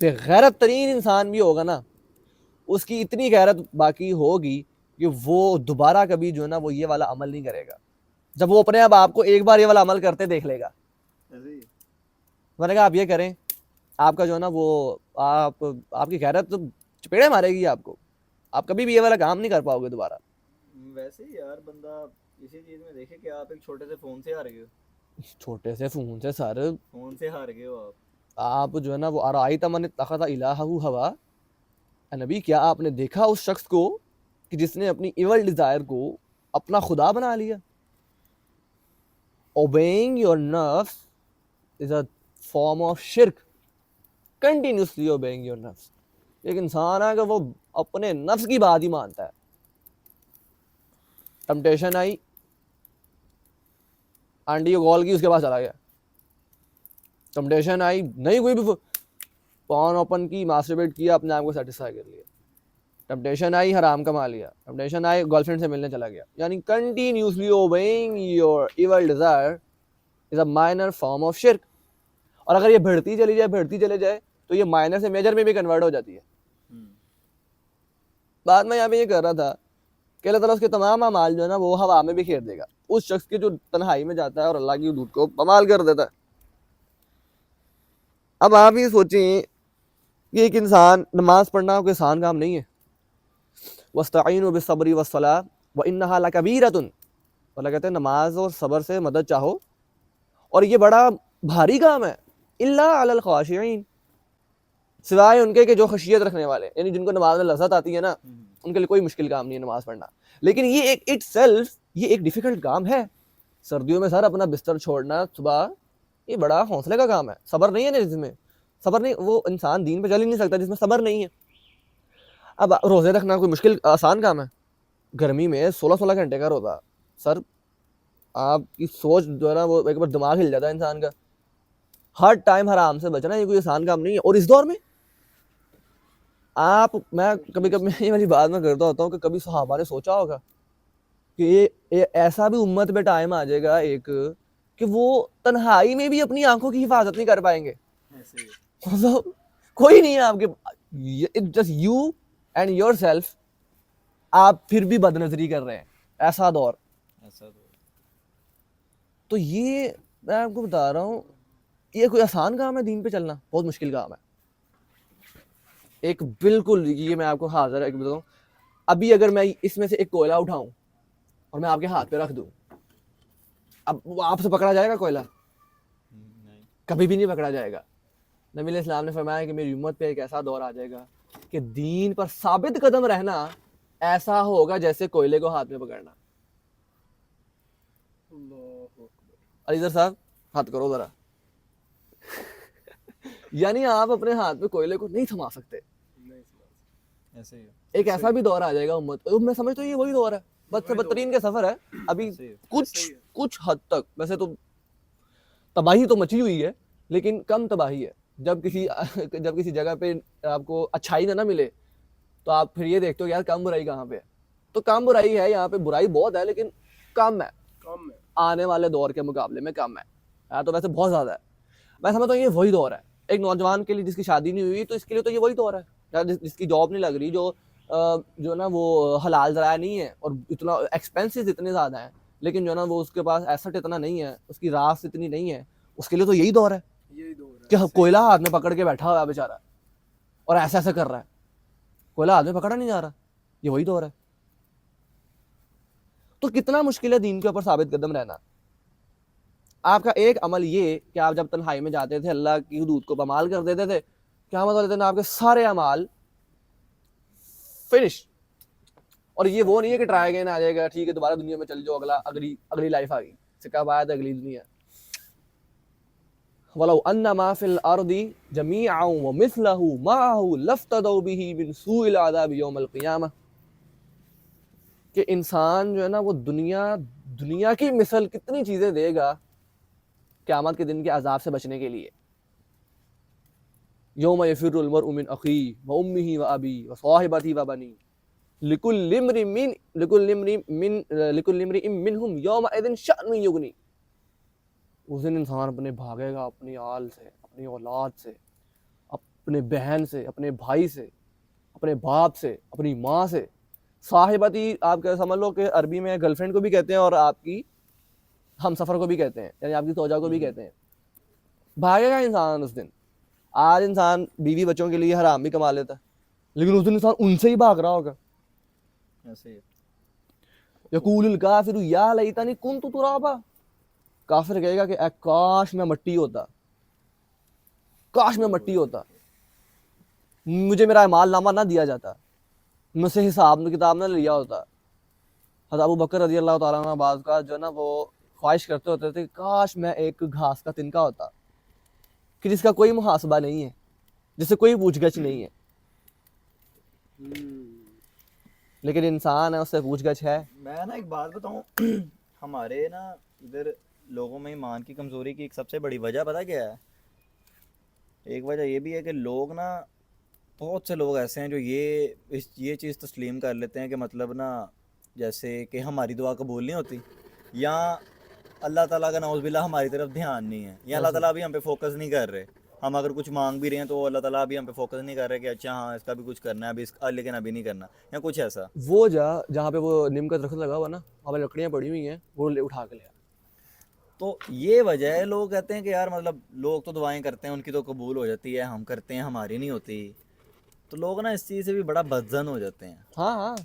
बेगैरत तरीन इंसान भी होगा ना, उसकी इतनी गैरत बाकी होगी कि वो दोबारा कभी जो है ना वो ये वाला अमल नहीं करेगा, जब वो अपने आप आपको एक बार ये वाला अमल करते देख लेगा। मैंने कहा आप ये करें, आपका जो है ना वो आपकी गैरत तो चपेड़े मारेगी आपको, आप कभी भी ये वाला काम नहीं कर पाओगे दोबारा। वैसे ही यार बंदा इसी चीज में देखे कि आप एक छोटे से फोन से हार गए हो, छोटे से फोन से सर, फोन से हार गए हो आप जो है ना वो अराइता मन इत्तखज़ इलाहहु हवा, नबी क्या आपने देखा उस शख्स को कि जिसने अपनी इवल डिजायर को अपना खुदा बना लिया। ओबेइंग योर नफ्स इज अ फॉर्म ऑफ शिर्क, कंटिन्यूसली ओबेइंग योर नफ्स। एक इंसान है कि वो अपने नफ्स की बात ही मानता है। टेम्पटेशन आई, आंटी को कॉल की, उसके पास चला गया। टेम्पटेशन आई, नहीं कोई भी पॉर्न ओपन की, मास्टरबेट किया, अपने आप को सेटिस्फाई कर लिया। टेम्पटेशन आई, हराम कमा लिया। टेम्पटेशन आई, गर्लफ्रेंड से मिलने चला गया। यानी continuously obeying your evil desire is a minor form of शिर्क। और अगर ये बढ़ती चले जाए तो ये माइनर से मेजर में भी कन्वर्ट हो जाती है। बाद में यहाँ पे ये कर रहा था कि अल्लाह ताला उसके तमाम अमाल जो है ना वो हवा में भी खेर देगा। उस शख्स के जो तन्हाई में जाता है और अल्लाह की दूत को कमाल कर देता है। अब आप ये सोचें कि एक इंसान, नमाज पढ़ना कोई आसान काम नहीं है। वस्तईनु बिस्सब्रि वस्सलाह व इन्नहा लकबीरतुन, अल्लाह कहते हैं नमाज और सब्र से मदद चाहो, और ये बड़ा भारी काम है। इल्ला अलल खाशिईन, सिवाय उनके के जो खशियत रखने वाले, यानी जिनको नमाज में लज़्ज़त आती है ना, उनके लिए कोई मुश्किल काम नहीं है नमाज पढ़ना। लेकिन ये एक इटसेल्फ ये एक डिफिकल्ट काम है। सर्दियों में सर अपना बिस्तर छोड़ना सुबह, ये बड़ा हौसले का काम है। सब्र नहीं है ना जिसमें, सब्र नहीं, वो इंसान दीन पे चल ही नहीं सकता जिसमें सब्र नहीं है। अब रोज़े रखना कोई मुश्किल आसान काम है? गर्मी में 16-16 घंटे का रोज़ा, सर आपकी सोच जो है ना वो एक बार दिमाग हिल जाता है इंसान का। हर टाइम हराम से बचना ये कोई आसान काम नहीं है। और इस दौर में मैं कभी कभी ये वाली बात मैं करता होता हूँ कि कभी सहाबा ने सोचा होगा कि ये ऐसा भी उम्मत में टाइम आ जाएगा एक कि वो तन्हाई में भी अपनी आंखों की हिफाजत नहीं कर पाएंगे। मतलब कोई नहीं है आपके, it's just you and yourself, आप फिर भी बदनजरी कर रहे हैं। ऐसा दौर। तो ये मैं आपको बता रहा हूँ, ये कोई आसान काम है दीन पे चलना? बहुत मुश्किल काम है। एक बिल्कुल, ये मैं आपको हाजिर है बताऊँ, अभी अगर मैं इसमें से एक कोयला उठाऊं और मैं आपके हाथ पे रख दूं, अब वो आपसे पकड़ा जाएगा कोयला? नहीं, कभी भी नहीं पकड़ा जाएगा। नबी इस्लाम ने फरमाया कि मेरी उम्मत पे एक ऐसा दौर आ जाएगा कि दीन पर साबित कदम रहना ऐसा होगा जैसे कोयले को हाथ में पकड़ना। अलीज़र साहब हाथ करो जरा। यानी आप अपने हाथ में कोयले को नहीं थमा सकते। ऐसे ही एक ऐसा भी दौर आ जाएगा उम्मत, मैं समझता हूँ ये वही दौर है, बद से बदतरीन के सफर है अभी। कुछ हद तक वैसे तो तबाही तो मची हुई है, लेकिन कम तबाही है। जब किसी जगह पे आपको अच्छाई ना मिले तो आप फिर ये देखते हो यार कम बुराई कहाँ पे है। तो कम बुराई है, यहाँ पे बुराई बहुत है लेकिन कम है। आने वाले दौर के मुकाबले में कम है। तो वैसे बहुत ज्यादा है। मैं समझता हूँ ये वही दौर है। एक नौजवान के लिए जिसकी शादी नहीं हुई तो इसके लिए तो ये वही दौर है। जिसकी जॉब नहीं लग रही, जो ना वो हलाल ज़राया नहीं है और इतना एक्सपेंसेस इतने ज़्यादा हैं, लेकिन जो ना वो उसके पास एसेट इतना नहीं है, उसकी रास इतनी नहीं है, उसके लिए तो यही दौर है कि कोयला हाथ में पकड़ के बैठा हुआ है बेचारा और ऐसा ऐसा कर रहा है, कोयला हाथ में पकड़ा नहीं जा रहा। ये वही दौर है। तो कितना मुश्किल है दीन के ऊपर साबित कदम रहना। आपका एक अमल ये कि आप जब तन्हाई में जाते थे अल्लाह की हुदूद को बमाल कर देते थे, क़यामत वाले दिन आपके सारे अमाल फिनिश। और ये वो नहीं है कि ट्राई अगेन आ जाएगा, ठीक है दोबारा दुनिया में चल जाओ, अगली लाइफ आ गई, सिक्का बात अगली दुनिया। वलौ अन्ना मा फिल अर्दी जमीअन व मिस्लहु माअहु लफ्तदौ बिही मिन सूइल अज़ाब यौमिल क़ियामह। कि इंसान जो है ना वो दुनिया की मिसल कितनी चीज़ें देगा क़यामत के दिन के अजाब से बचने के लिए। यौम यफ़िरुल मरउ मिन अख़ी व उम्मिही व अबी व साहिबती व बनी लिकुल्लि इम्रिइन मिनहुम यौमइज़िन शअनुन युग़नी। उस दिन इंसान अपने भागेगा अपनी आल से, अपनी औलाद से, अपने बहन से, अपने भाई से, अपने बाप से, अपनी माँ से। साहिबती आप क्या समझ लो कि अरबी में गर्लफ्रेंड को भी कहते हैं और आपकी हमसफ़र को भी कहते हैं, यानी आपकी तौजा को भी कहते हैं। भागेगा इंसान उस दिन। आज इंसान बीवी बच्चों के लिए हराम भी कमा लेता है, लेकिन उस दिन इंसान उनसे ही भाग रहा होगा। ऐसे ही यक़ूलुल काफ़िरु या लैतनी कुन्तु तुराबा। काफिर कहेगा कि काश मैं मट्टी होता, काश मैं मट्टी होता, मुझे मेरा मालनामा ना दिया जाता, मुझसे हिसाब किताब ना लिया होता। हज़रत अबू बकर रज़ी अल्लाह ताला अन्हु बाज़ का जो है ना वो ख्वाहिश करते होते थे काश मैं एक घास का तिनका होता कि जिसका कोई मुहासबा नहीं है, जिससे कोई पूछगछ नहीं है। लेकिन इंसान है, उससे पूछगछ है। मैं ना एक बात बताऊं हमारे ना इधर लोगों में ईमान की कमज़ोरी की एक सबसे बड़ी वजह पता क्या है? एक वजह ये भी है कि लोग ना, बहुत से लोग ऐसे हैं जो ये चीज़ तस्लीम कर लेते हैं कि मतलब ना जैसे कि हमारी दुआ कबूल नहीं होती, या अल्लाह ताला का नाउज़-बिल्लाह हमारी तरफ ध्यान नहीं है, या अल्लाह ताला अभी हम पे फोकस नहीं कर रहे। हम अगर कुछ मांग भी रहे हैं तो अल्लाह ताला अभी हम पे फोकस नहीं कर रहे कि अच्छा हाँ इसका भी कुछ करना है अभी लेकिन अभी नहीं करना, या कुछ ऐसा। वो जहाँ पे वो नीम का दरख्त लगा हुआ ना, वहाँ पे लकड़ियाँ पड़ी हुई हैं, वो उठा के ले आ। तो ये वजह है, लोग कहते हैं कि यार मतलब लोग तो दुआएं करते हैं उनकी तो कबूल हो जाती है, हम करते हैं हमारी नहीं होती। तो लोग ना इस चीज़ से भी बड़ा बदजन हो जाते हैं। हाँ हाँ,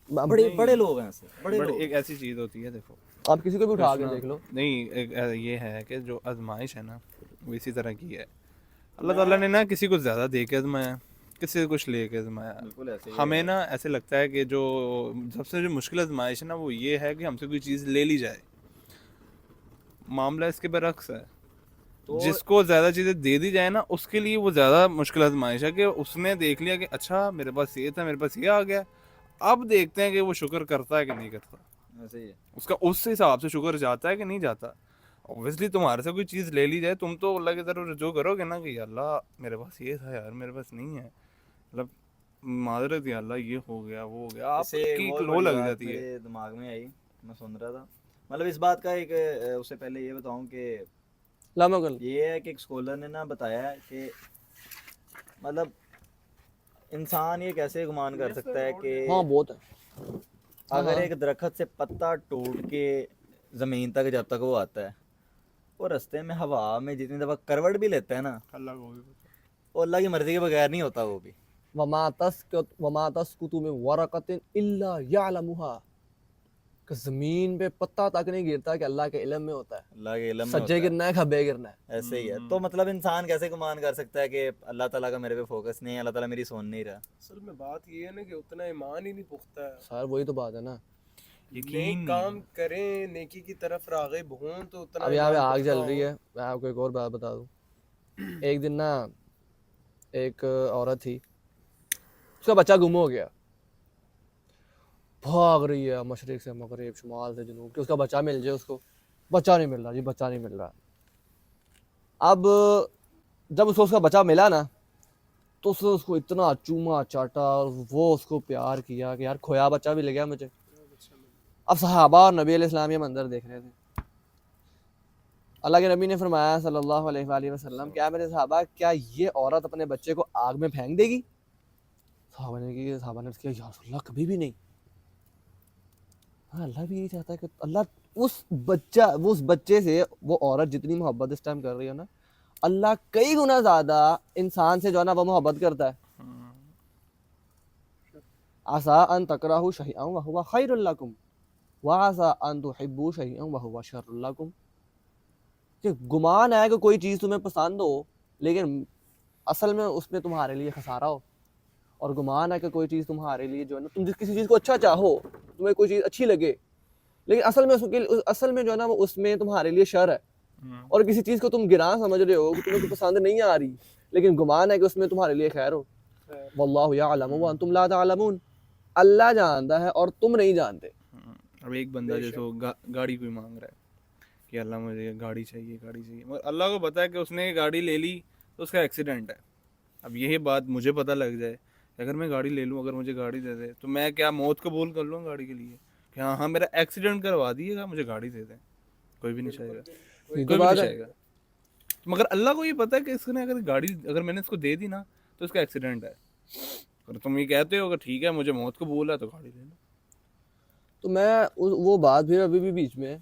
बड़े बड़े लोग हैं ऐसे, बड़े बट लोग। एक ऐसी चीज़ होती है, देखो आप किसी को भी उठा के कृष्णा, देख लो। नहीं एक ये है कि जो आजमाइश है ना वो इसी तरह की है। अल्लाह ताला ने ना किसी को ज़्यादा दे के आजमाया, किसी से कुछ ले के आजमाया। बिल्कुल ऐसे ही हमें है। ना ऐसे लगता है कि जो सबसे जो मुश्किल आजमाइश है ना वो ये है कि हमसे कोई चीज़ ले ली जाए। मामला इसके बरक्स है, तो जिसको ज़्यादा चीज़ें दे दी जाए ना उसके लिए वो ज़्यादा मुश्किल आजमाइश है कि उसने देख लिया कि अच्छा मेरे पास ये था, मेरे पास ये आ गया, अब देखते हैं कि वो शुक्र करता है कि नहीं करता, ऐसे ही है। उसका उस हिसाब से शुक्र जाता है कि नहीं जाता। ऑब्वियसली तुम्हारे से कोई चीज़ ले ली जाए, तुम तो अल्लाह की तरफ रुजू करोगे ना कि अल्लाह मेरे पास ये था यार, मेरे पास नहीं है, मतलब माजरत या अल्लाह ये हो गया वो हो गया, इससे आपकी बहुत लो बड़ी लग बात जाती है। मेरे दिमाग में आई, मैं सुन रहा था। मतलब इस बात का एक उससे पहले ये बताऊं कि लामकल ये है कि एक स्कॉलर ने ना बताया है कि मतलब इंसान ये कैसे गुमान कर सकता है कि हाँ बहुत है। अगर हाँ। एक दरख्त से पत्ता टूट के ज़मीन तक जब तक वो आता है, वो रास्ते में हवा में जितनी दफ़ा करवट भी लेता है ना, अल्लाह को भी पता। वो अल्लाह की मर्ज़ी के बगैर नहीं होता वो भी। वमा तस्कुतु मिन वरक़तिन इल्ला यअलमुहा, कि जमीन पे पत्ता तक नहीं गिरता कि अल्लाह के इल्म में होता है। अल्लाह के इल्म में सज्जे होता है। गिरना है, खब्बे गिरना है। ऐसे ही है। तो मतलब इंसान कैसे गुमान कर सकता है कि अल्लाह ताला का मेरे पे फोकस नहीं है, अल्लाह ताला मेरी सुन नहीं रहा। असल में बात ये है ना कि उतना ईमान ही नहीं पुख्ता है। सर वही तो बात है ना। नेक काम करें, नेकी की तरफ राग़िब हों तो उतना अब यहाँ पे ईमान आग पुख्ता जल रही हो। है, मैं आपको एक और बात बता दूँ। एक दिन ना एक औरत थी, उसका बच्चा गुम हो गया, भाग रही है मशरिक से मगरिब, शुमाल से जनूब कि उसका बच्चा मिल जाए उसको। बच्चा नहीं मिल रहा जी, बच्चा नहीं मिल रहा। अब जब उसको उसका बच्चा मिला ना तो उसने उसको इतना चूमा चाटा और वो उसको प्यार किया कि यार खोया बच्चा भी ले गया मुझे। अब सहाबा और नबी अलैहिस्सलाम ये मंजर देख रहे थे। अल्लाह के नबी ने फरमाया सल्लल्लाहु अलैहि वसल्लम, क्या मेरे सहाबा, क्या ये औरत अपने बच्चे को आग में फेंक देगी? सहाबा ने किया, या रसूलल्लाह कभी भी नहीं। हाँ, अल्लाह भी यही चाहता है कि अल्लाह उस बच्चे से वो औरत जितनी मोहब्बत इस टाइम कर रही है ना, अल्लाह कई गुना ज्यादा इंसान से जो है ना वो मोहब्बत करता है। आसा अन तकराहु शैअन व हुवा खैरुल लकुम व आसा अन तुहिब्बु शैअन व हुवा शर्रुल लकुम। कि गुमान है कि कोई चीज़ तुम्हें पसंद हो लेकिन असल में उसमें तुम्हारे लिए खसारा हो, और गुमान है कि कोई चीज़ तुम्हारे लिए जो है ना, तुम जिस किसी चीज़ को अच्छा चाहो, तुम्हें कोई चीज़ अच्छी लगे, लेकिन असल में जो है ना वो उसमें तुम्हारे लिए शर है। और किसी चीज़ को तुम गिरा समझ रहे हो कि तुम्हें तो पसंद नहीं आ रही, लेकिन गुमान है कि उसमें तुम्हारे लिए खैर हो। वल्लाहु यअलमु व अंतुम ला तअलमून। अल्लाह जानता है और तुम नहीं जानते। अब एक बंदा जैसे वो गाड़ी कोई मांग रहा है कि अल्लाह मुझे गाड़ी चाहिए गाड़ी चाहिए, मगर अल्लाह को पता है कि उसने ये गाड़ी ले ली तो उसका एक्सीडेंट है। अब यही बात मुझे पता लग जाए कि अगर मैं गाड़ी ले लूँ, अगर मुझे गाड़ी दे दे तो मैं क्या मौत कबूल कर लूँ गाड़ी के लिए कि हाँ हाँ मेरा एक्सीडेंट करवा दिएगा, मुझे गाड़ी दे दें? कोई भी नहीं चाहेगा, ये कोई तो भी बात नहीं है। चाहेगा। मगर अल्लाह को ये पता है कि इसने अगर गाड़ी, अगर मैंने इसको दे दी ना तो इसका एक्सीडेंट है। और तुम ये कहते हो कि ठीक है मुझे मौत कबूल है तो गाड़ी ले लो। तो मैं वो बात फिर अभी भी बीच में है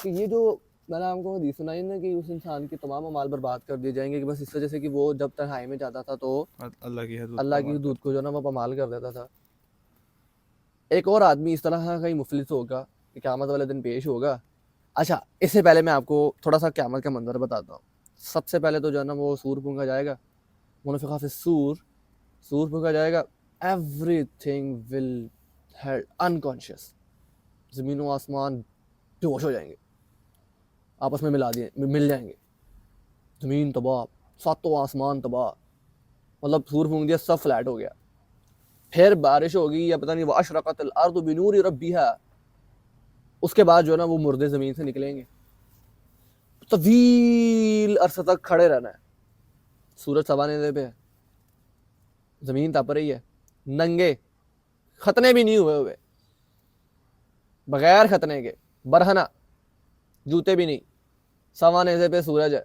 कि ये जो मैंने आपको हदीस सुनाई ना कि उस इंसान के तमाम अमाल बर्बाद कर दिए जाएंगे कि बस इस वजह से कि वो जब तन्हाई में जाता था तो अल्लाह की हदूद अल्लाह की हदूद को जो ना वो पामाल कर देता था। एक और आदमी इस तरह का कहीं मुफलिस होगा कि क़यामत वाले दिन पेश होगा। अच्छा, इससे पहले मैं आपको थोड़ा सा क़यामत का मंजर बताता हूँ। सबसे पहले तो जो है ना वो सूर फूंका जाएगा, मुनफ़िक़ा फ़िस सूर फूंका जाएगा, एवरीथिंग विल हेल्ड अनकॉन्शियस, ज़मीन व आसमान बेहोश हो जाएंगे, आपस में मिल जाएंगे, ज़मीन तबाह, सातों आसमान तबाह, मतलब सूर फूंक दिया सब फ्लैट हो गया। फिर बारिश होगी या पता नहीं, वह अशरक़तिल अर्ज़ु बिनूरि रब्बिहा, उसके बाद जो है ना वो मुर्दे ज़मीन से निकलेंगे, तवील अरसा तक खड़े रहना है, सूरज सवाने पे है, ज़मीन तप रही है, नंगे, खतने भी नहीं हुए, बगैर खतने के, बरहना, जूते भी नहीं, सवा नेज़े पे सूरज है।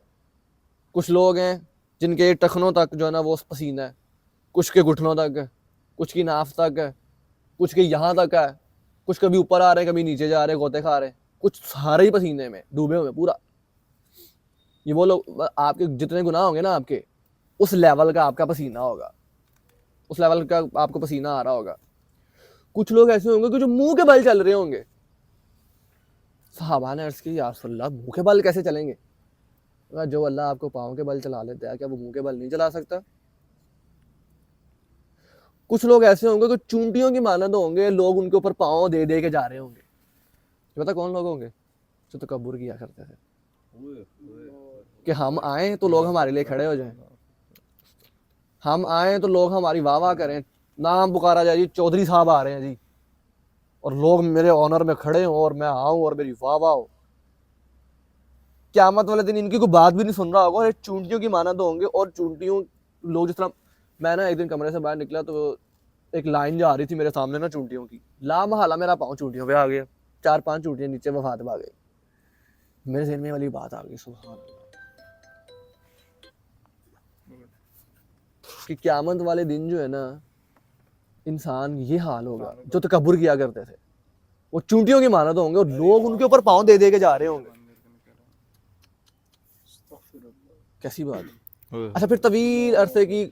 कुछ लोग हैं जिनके टखनों तक जो है ना वो पसीना है, कुछ के घुटनों तक है, कुछ की नाफ तक है, कुछ के यहाँ तक है, कुछ कभी ऊपर आ रहे हैं कभी नीचे जा रहे हैं, गोते खा रहे हैं, कुछ सारे ही पसीने में डूबे हुए पूरा। ये वो लोग, आपके जितने गुनाह होंगे ना आपके, उस लेवल का आपका पसीना होगा, उस लेवल का आपको पसीना आ रहा होगा। कुछ लोग ऐसे होंगे कि जो मुंह के बल चल रहे होंगे। सहाबा ने अर्ज़ की, या रसूलल्लाह मुंह के बल कैसे चलेंगे? जो अल्लाह आपको पाँव के बल चला लेता है, क्या वो मुंह के बल नहीं चला सकता? कुछ लोग ऐसे होंगे कि चूंटियों की मानद होंगे, लोग उनके ऊपर पाँव दे दे के जा रहे होंगे। पता कौन लोग होंगे? जो तकब्बुर किया करते थे कि हम आए तो लोग हमारे लिए खड़े हो जाएं, हम आए तो लोग हमारी वाह वाह करें, नाम पुकारा जाए जी चौधरी साहब आ रहे हैं जी, और लोग मेरे ऑनर में खड़े हों और मैं आऊँ और मेरी वाह वाह हो। क़यामत वाले दिन इनकी कोई बात भी नहीं सुन रहा होगा और चूंटियों की मानद होंगे। और चूंटियों लोग जिस तरह, मैं ना एक दिन कमरे से बाहर निकला तो एक लाइन जा रही थी मेरे सामने ना चूंटियों की, ला महाला मेरा पाँव चूंटियों पे आ गया, 4-5 चूंटियां नीचे वफात पा गई। मेरे ज़हन में वाली बात आ गई, सुभान अल्लाह, कि क़यामत वाले दिन जो है ना इंसान ये हाल होगा, जो तकब्बुर किया करते थे वो चूंटियों की मानद होंगे और लोग उनके ऊपर पाँव दे दे के जा रहे होंगे। कैसी बात है। अच्छा, फिर तवील अरसे की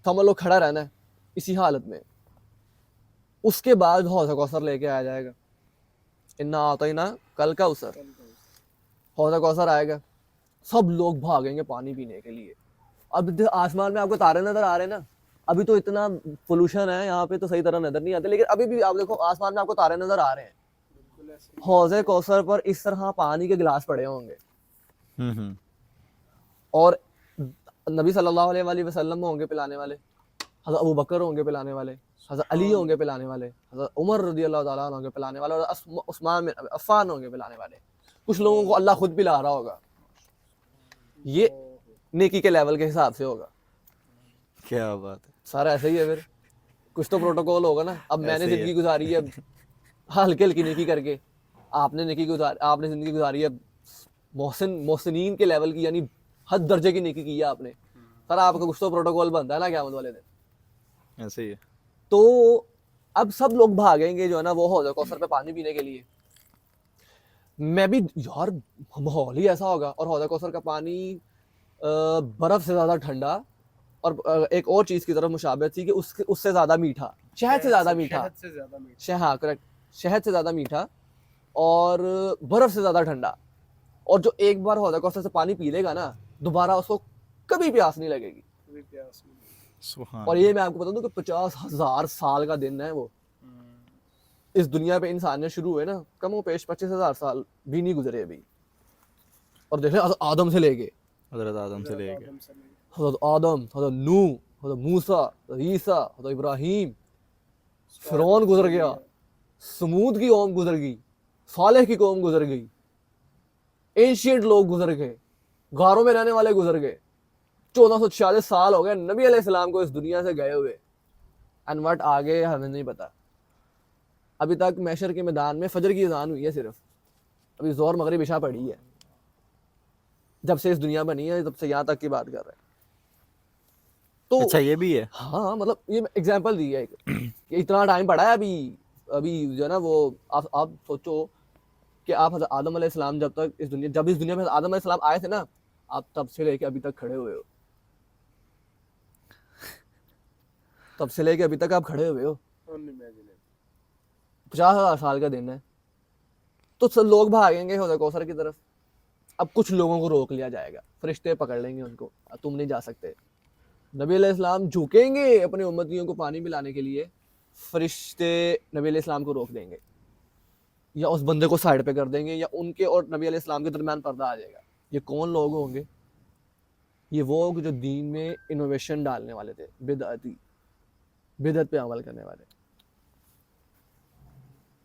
समझ लो खड़ा रहना है इसी हालत में। उसके बाद हौज़ कौसर लेके आया जाएगा, इन्ना आतैना कल कौसर, हौज़ कौसर आएगा, सब लोग भागेंगे पानी पीने के लिए। अब आसमान में आपको तारे नजर आ रहे हैं ना, अभी तो इतना पोल्यूशन है यहाँ पे तो सही तरह नजर नहीं आते, लेकिन अभी भी आप देखो आसमान में आपको तारे नजर आ रहे हैं। हौज़े कौसर पर इस तरह पानी के गिलास पड़े होंगे और नबी सल्लल्लाहु अलैहि वसल्लम होंगे पिलाने वाले, हज़रत अबू बकर होंगे पिलाने वाले, हज़रत अली होंगे पिलाने वाले, हज़रत उमर रज़ियल्लाहु ताला अन्हु होंगे पिलाने वाले, और उस्मान बिन अफ़्फ़ान होंगे पिलाने वाले। कुछ लोगों को अल्लाह खुद पिला रहा होगा। ये नेकी के लेवल के हिसाब से होगा। क्या बात है। सारा ऐसे ही है। फिर कुछ तो प्रोटोकॉल होगा ना। अब मैंने ऐसे ही है। जिंदगी गुजारी है हल्की हल्की नेकी करके, आपने जिंदगी गुजारी है मोहसिनीन के लेवल की, यानी हद दर्जे की नेकी की है आपने। सर आपका कुछ तो प्रोटोकॉल बनता है ना क़यामत वाले दिन। ऐसे ही है। तो अब सब लोग भागेंगे जो है ना वो हौज़ कौसर पे पानी पीने के लिए। मैं भी यार, माहौल ही ऐसा होगा। और हौज़ कौसर का पानी बर्फ से ज्यादा ठंडा, और एक और चीज की तरफ मुशाबहत थी कि उससे ज्यादा मीठा, शहद से ज्यादा मीठा, शहद से ज्यादा मीठा। हाँ करेक्ट, शहद से ज्यादा मीठा और बर्फ से ज्यादा ठंडा। और जो एक बार हौज़ कौसर से पानी पी लेगा ना, दोबारा उसको कभी प्यास नहीं लगेगी। कोई प्यास नहीं। सुभान और ये मैं आपको बता दूं कि 50,000 साल का दिन है वो। इस दुनिया पे इंसानियत शुरू हुए ना, कम हो पेश 25,000 साल भी नहीं गुजरे अभी। और देख रहे आदम से लेके हज़रत आदम से लेके हज़रत आदम, हज़रत नूह, हज़रत मूसा, हज़रत ईसा, हज़रत इब्राहीम, फिरौन गुजर गया, समूद की कौम गुजर गई, सालेह की कौम गुजर गई, एंशियंट लोग गुजर गए, गारों में रहने वाले गुजर गए। 1446 साल हो गए नबी अलैहिस्सलाम को इस दुनिया से गए हुए। एंड व्हाट आगे हमें नहीं पता। अभी तक मैशर के मैदान में फजर की अजान हुई है सिर्फ, अभी जोर मगरिब इशा पड़ी है। जब से इस दुनिया बनी है तब से यहाँ तक की बात कर रहे हैं। तो अच्छा ये भी है। हाँ मतलब ये एग्जांपल दी है एक कि इतना टाइम पड़ा है अभी। अभी जो है ना वो आप सोचो कि आप हज़रत आदम अलैहिस्सलाम जब इस दुनिया में आदम अलैहिस्सलाम आए थे ना, आप तब से लेके अभी तक खड़े हुए हो। तब से लेके अभी तक आप खड़े हुए हो। Unimaginable. 50,000 साल का दिन है। तो सब लोग भागेंगे हौज़ कौसर की तरफ। अब कुछ लोगों को रोक लिया जाएगा, फरिश्ते पकड़ लेंगे उनको, तुम नहीं जा सकते। नबी अलैहिस्सलाम झुकेंगे अपने उम्मतियों को पानी पिलाने के लिए, फरिश्ते नबी अलैहिस्सलाम को रोक देंगे, या उस बंदे को साइड पे कर देंगे, या उनके और नबी अलैहिस्सलाम के दरमियान पर्दा आ जाएगा। ये कौन लोग होंगे? ये वो होंगे जो दीन में इनोवेशन डालने वाले थे, बिदअत पे अमल करने वाले।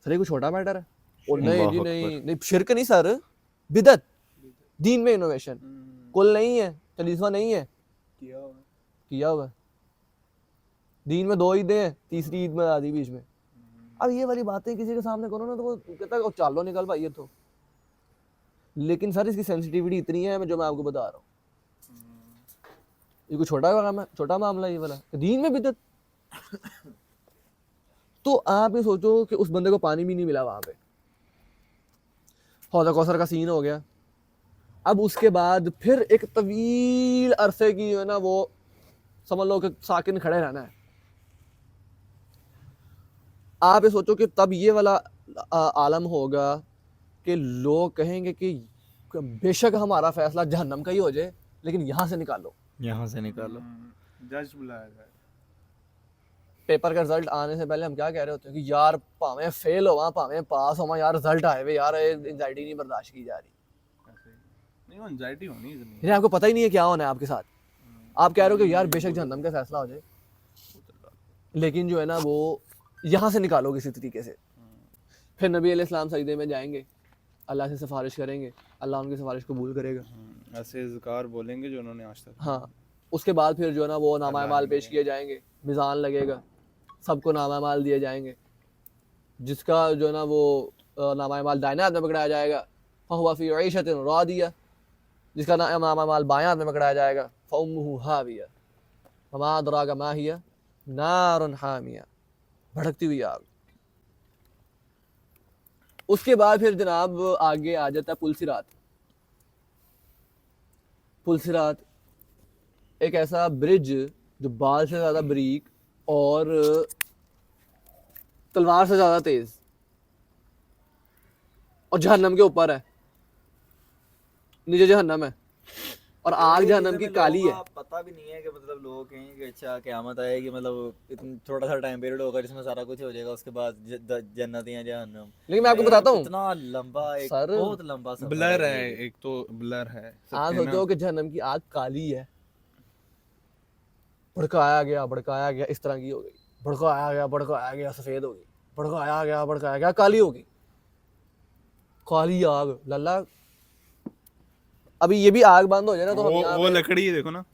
सर ये कोई छोटा मैटर है? और नहीं अल्लाह जी अकबर। नहीं, शिरक नहीं सर, बिदअत, दीन में इनोवेशन। कुल नहीं है, चलीसवा नहीं है, किया हुआ है। किया हुआ है। दीन में 2 ईदें हैं, तीसरी ईद में आधी बीच में। अब ये वाली बातें किसी के सामने करो ना तो वो कहता है चलो निकल भाई ये तो। लेकिन सर इसकी सेंसिटिविटी इतनी है जो मैं आपको बता रहा हूँ। ये कोई छोटा मामला ये वाला, दीन में बिदअत। तो आप ये सोचो कि उस बंदे को पानी भी नहीं मिला वहां पे, हौज़ कौसर का सीन हो गया। अब उसके बाद फिर एक तवील अरसे की जो है ना वो समझ लो कि साकिन खड़े रहना है। आप ये सोचो कि तब ये वाला आलम होगा कि लोग कहेंगे कि बेशक हमारा फैसला जहन्नम का ही हो जाए, लेकिन यहाँ से निकालो। यहाँ से निकालो। जज बुलाया जाए। पेपर का रिजल्ट आने से पहले हम क्या कह रहे होते हैं कि यार भावें फेल होवा भावें पास होवा, यार रिजल्ट आए हुए, यार एंजाइटी नहीं बर्दाश्त की जा रही। ऐसे ही। नहीं एंजाइटी होनी इतनी। यानी आपको पता ही नहीं है क्या होना है आपके साथ। आप कह रहे हो कि यार बेशक जहन्नम का फैसला हो जाए, लेकिन जो है ना वो यहाँ से निकालो किसी तरीके से। फिर नबी अलैहिस्सलाम सजदे में जाएंगे, अल्लाह से सिफारिश करेंगे, अल्लाह उनकी सिफारिश कबूल करेगा। ऐसे ज़िकार बोलेंगे जो उन्होंने आज तक। हाँ, उसके बाद फिर जो है ना वो नामा माल पेश किए जाएंगे, मिज़ान लगेगा, सबको नामा माल दिए जाएंगे। जिसका जो है ना वो नामा माल दाहिने हाथ में पकड़ाया जाएगा, फहुवा फी ईशतिन रादिया। जिसका नामा माल बाएं हाथ में पकड़ाया जाएगा, फउम्मुहु हाविया वमा अदराका मा हिया नारुन हामिया, भड़कती हुई आग। उसके बाद फिर जनाब आगे आ जाता है पुलसिरात। पुलसिरात एक ऐसा ब्रिज जो बाल से ज़्यादा बारीक और तलवार से ज़्यादा तेज और जहन्नम के ऊपर है, नीचे जहन्नम है और आग जहन्नम की काली है। पता भी नहीं है कि मतलब लोग कहेंगे कि अच्छा क़यामत आएगी, मतलब इतना थोड़ा सा टाइम पीरियड होगा जिसमें सारा कुछ हो जाएगा, उसके बाद जन्नत या जहन्नम। लेकिन मैं आपको बताता हूँ इतना लंबा एक सर, बहुत लंबा सफर ब्लर ये। है, एक तो ब्लर है। आप सबके सोचो ना- कि जहन्नम की आग काली है, भड़काया गया इस तरह की हो गई, भड़काया गया सफेद हो गई, भड़काया गया काली हो गई। काली आग लल्ला। अभी ये भी आग बंद हो जाए ना तो हम यहाँ वो पे लकड़ी देखो ना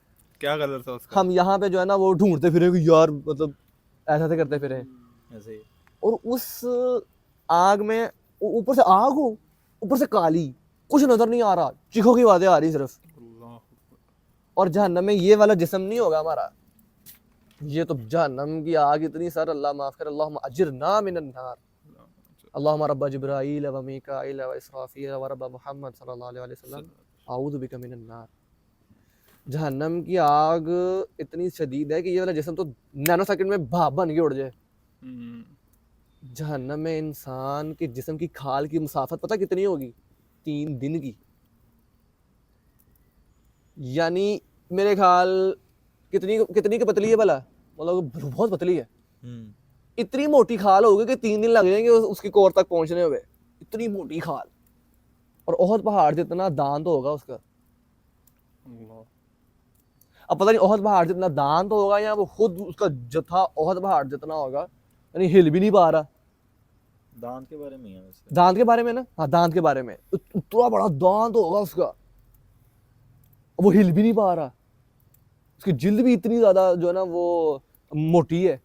क्या कलर था उसका। हम यहाँ पे जो है ना वो ढूंढते फिरे कि यार मतलब ऐसा से करते फिरे, ऐसे ही। और उस आग में ऊपर से आग हो, ऊपर से काली, कुछ नजर नहीं आ रहा, चीखों की आवाजें आ रही सिर्फ। अल्लाह। और जहन्नम में ये वाला जिस्म नहीं होगा हमारा, ये तो जहन्नम की आग इतनी सर, अल्लाह माफ कर, अल्लाहुम्मा अजिरना मिनन नार, अल्लाहुम्मा रब्बा जिब्राईल व मीकाईल व इसराफील व रब्बा मुहम्मद सल्लल्लाहु अलैहि वसल्लम आऊज़ु बिका मिनन नार। जहन्नम की आग इतनी शदीद है कि ये वाला जिस्म तो नैनो सेकंड में भाप बन के उड़ जाए। जहन्नम में इंसान के जिस्म की खाल की मुसाफत पता कितनी होगी? 3 दिन की। यानी मेरे ख्याल कितनी की पतली है भला, मतलब बहुत पतली है। इतनी मोटी खाल होगी कि 3 दिन लग जाएंगे उसकी कोर तक पहुंचने हुए, इतनी मोटी खाल। और ओहद पहाड़ जितना दांत होगा उसका। अल्लाह। अब पता नहीं ओहद पहाड़ जितना दांत होगा या वो खुद उसका जथा ओहद पहाड़ जितना होगा, यानी हिल भी नहीं पा रहा। दांत के बारे में ही है वैसे। दांत के बारे में ना, हाँ दांत के बारे में, इतना बड़ा दांत होगा उसका, वो हिल भी नहीं पा रहा। उसकी जिल्द भी इतनी ज्यादा जो है ना वो मोटी है,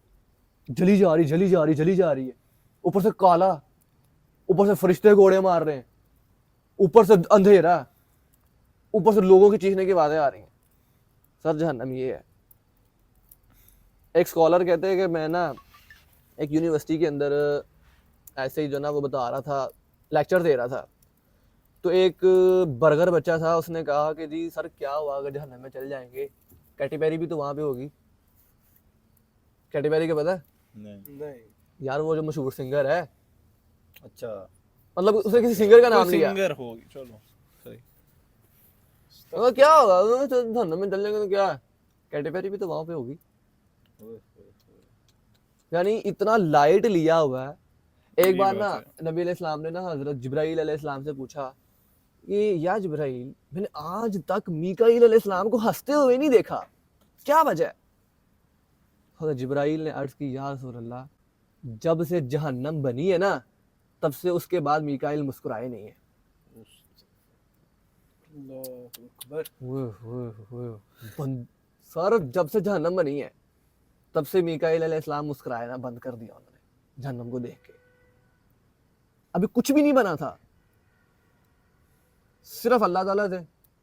जली जा रही जली जा रही जली जा रही है। ऊपर से काला, ऊपर से फरिश्ते घोड़े मार रहे हैं, ऊपर से अंधेरा, ऊपर से लोगों की चीखने की आवाजें आ रही हैं। सर जहन्नम ये है। एक स्कॉलर कहते हैं कि मैं ना एक यूनिवर्सिटी के अंदर ऐसे ही जो ना वो बता रहा था, लेक्चर दे रहा था, तो एक बर्गर बच्चा था, उसने कहा कि जी सर क्या हुआ अगर जहन्नम में चल जाएंगे, कैटी पेरी भी तो वहाँ पे होगी। कैटी पेरी का पता है? नहीं। नहीं यार वो जो मशहूर सिंगर है, अच्छा। मतलब उसने किसी सिंगर का नाम कोई लिया। सिंगर होगी, चलो सही। तो क्या होगा जहन्नम में चल जाएंगे तो क्या है? कैटी पेरी भी तो वहाँ पे होगी। यानी इतना लाइट लिया हुआ है। एक ये बार बात ना नबी अलैहिस्सलाम ने ना हजरत जिब्राईल अलैहिस्सलाम से पूछा कि या जिब्राईल, मैंने आज तक मीकाईल अलैहिस्सलाम को हंसते हुए नहीं देखा, क्या वजह है? हजरत जिब्राईल ने अर्ज की, या रसूल अल्लाह, जब से जहन्नम बनी है ना तब से उसके बाद मीकाईल मुस्कुराए नहीं है। अल्लाहु अकबर। सर जब से जहन्नम बनी है तब से मीकाईल अलैहिस्सलाम मुस्कुराए ना बंद कर दिया उन्होंने जहन्नम को देख के। अभी कुछ भी नहीं बना था, सिर्फ अल्लाह ताला थे,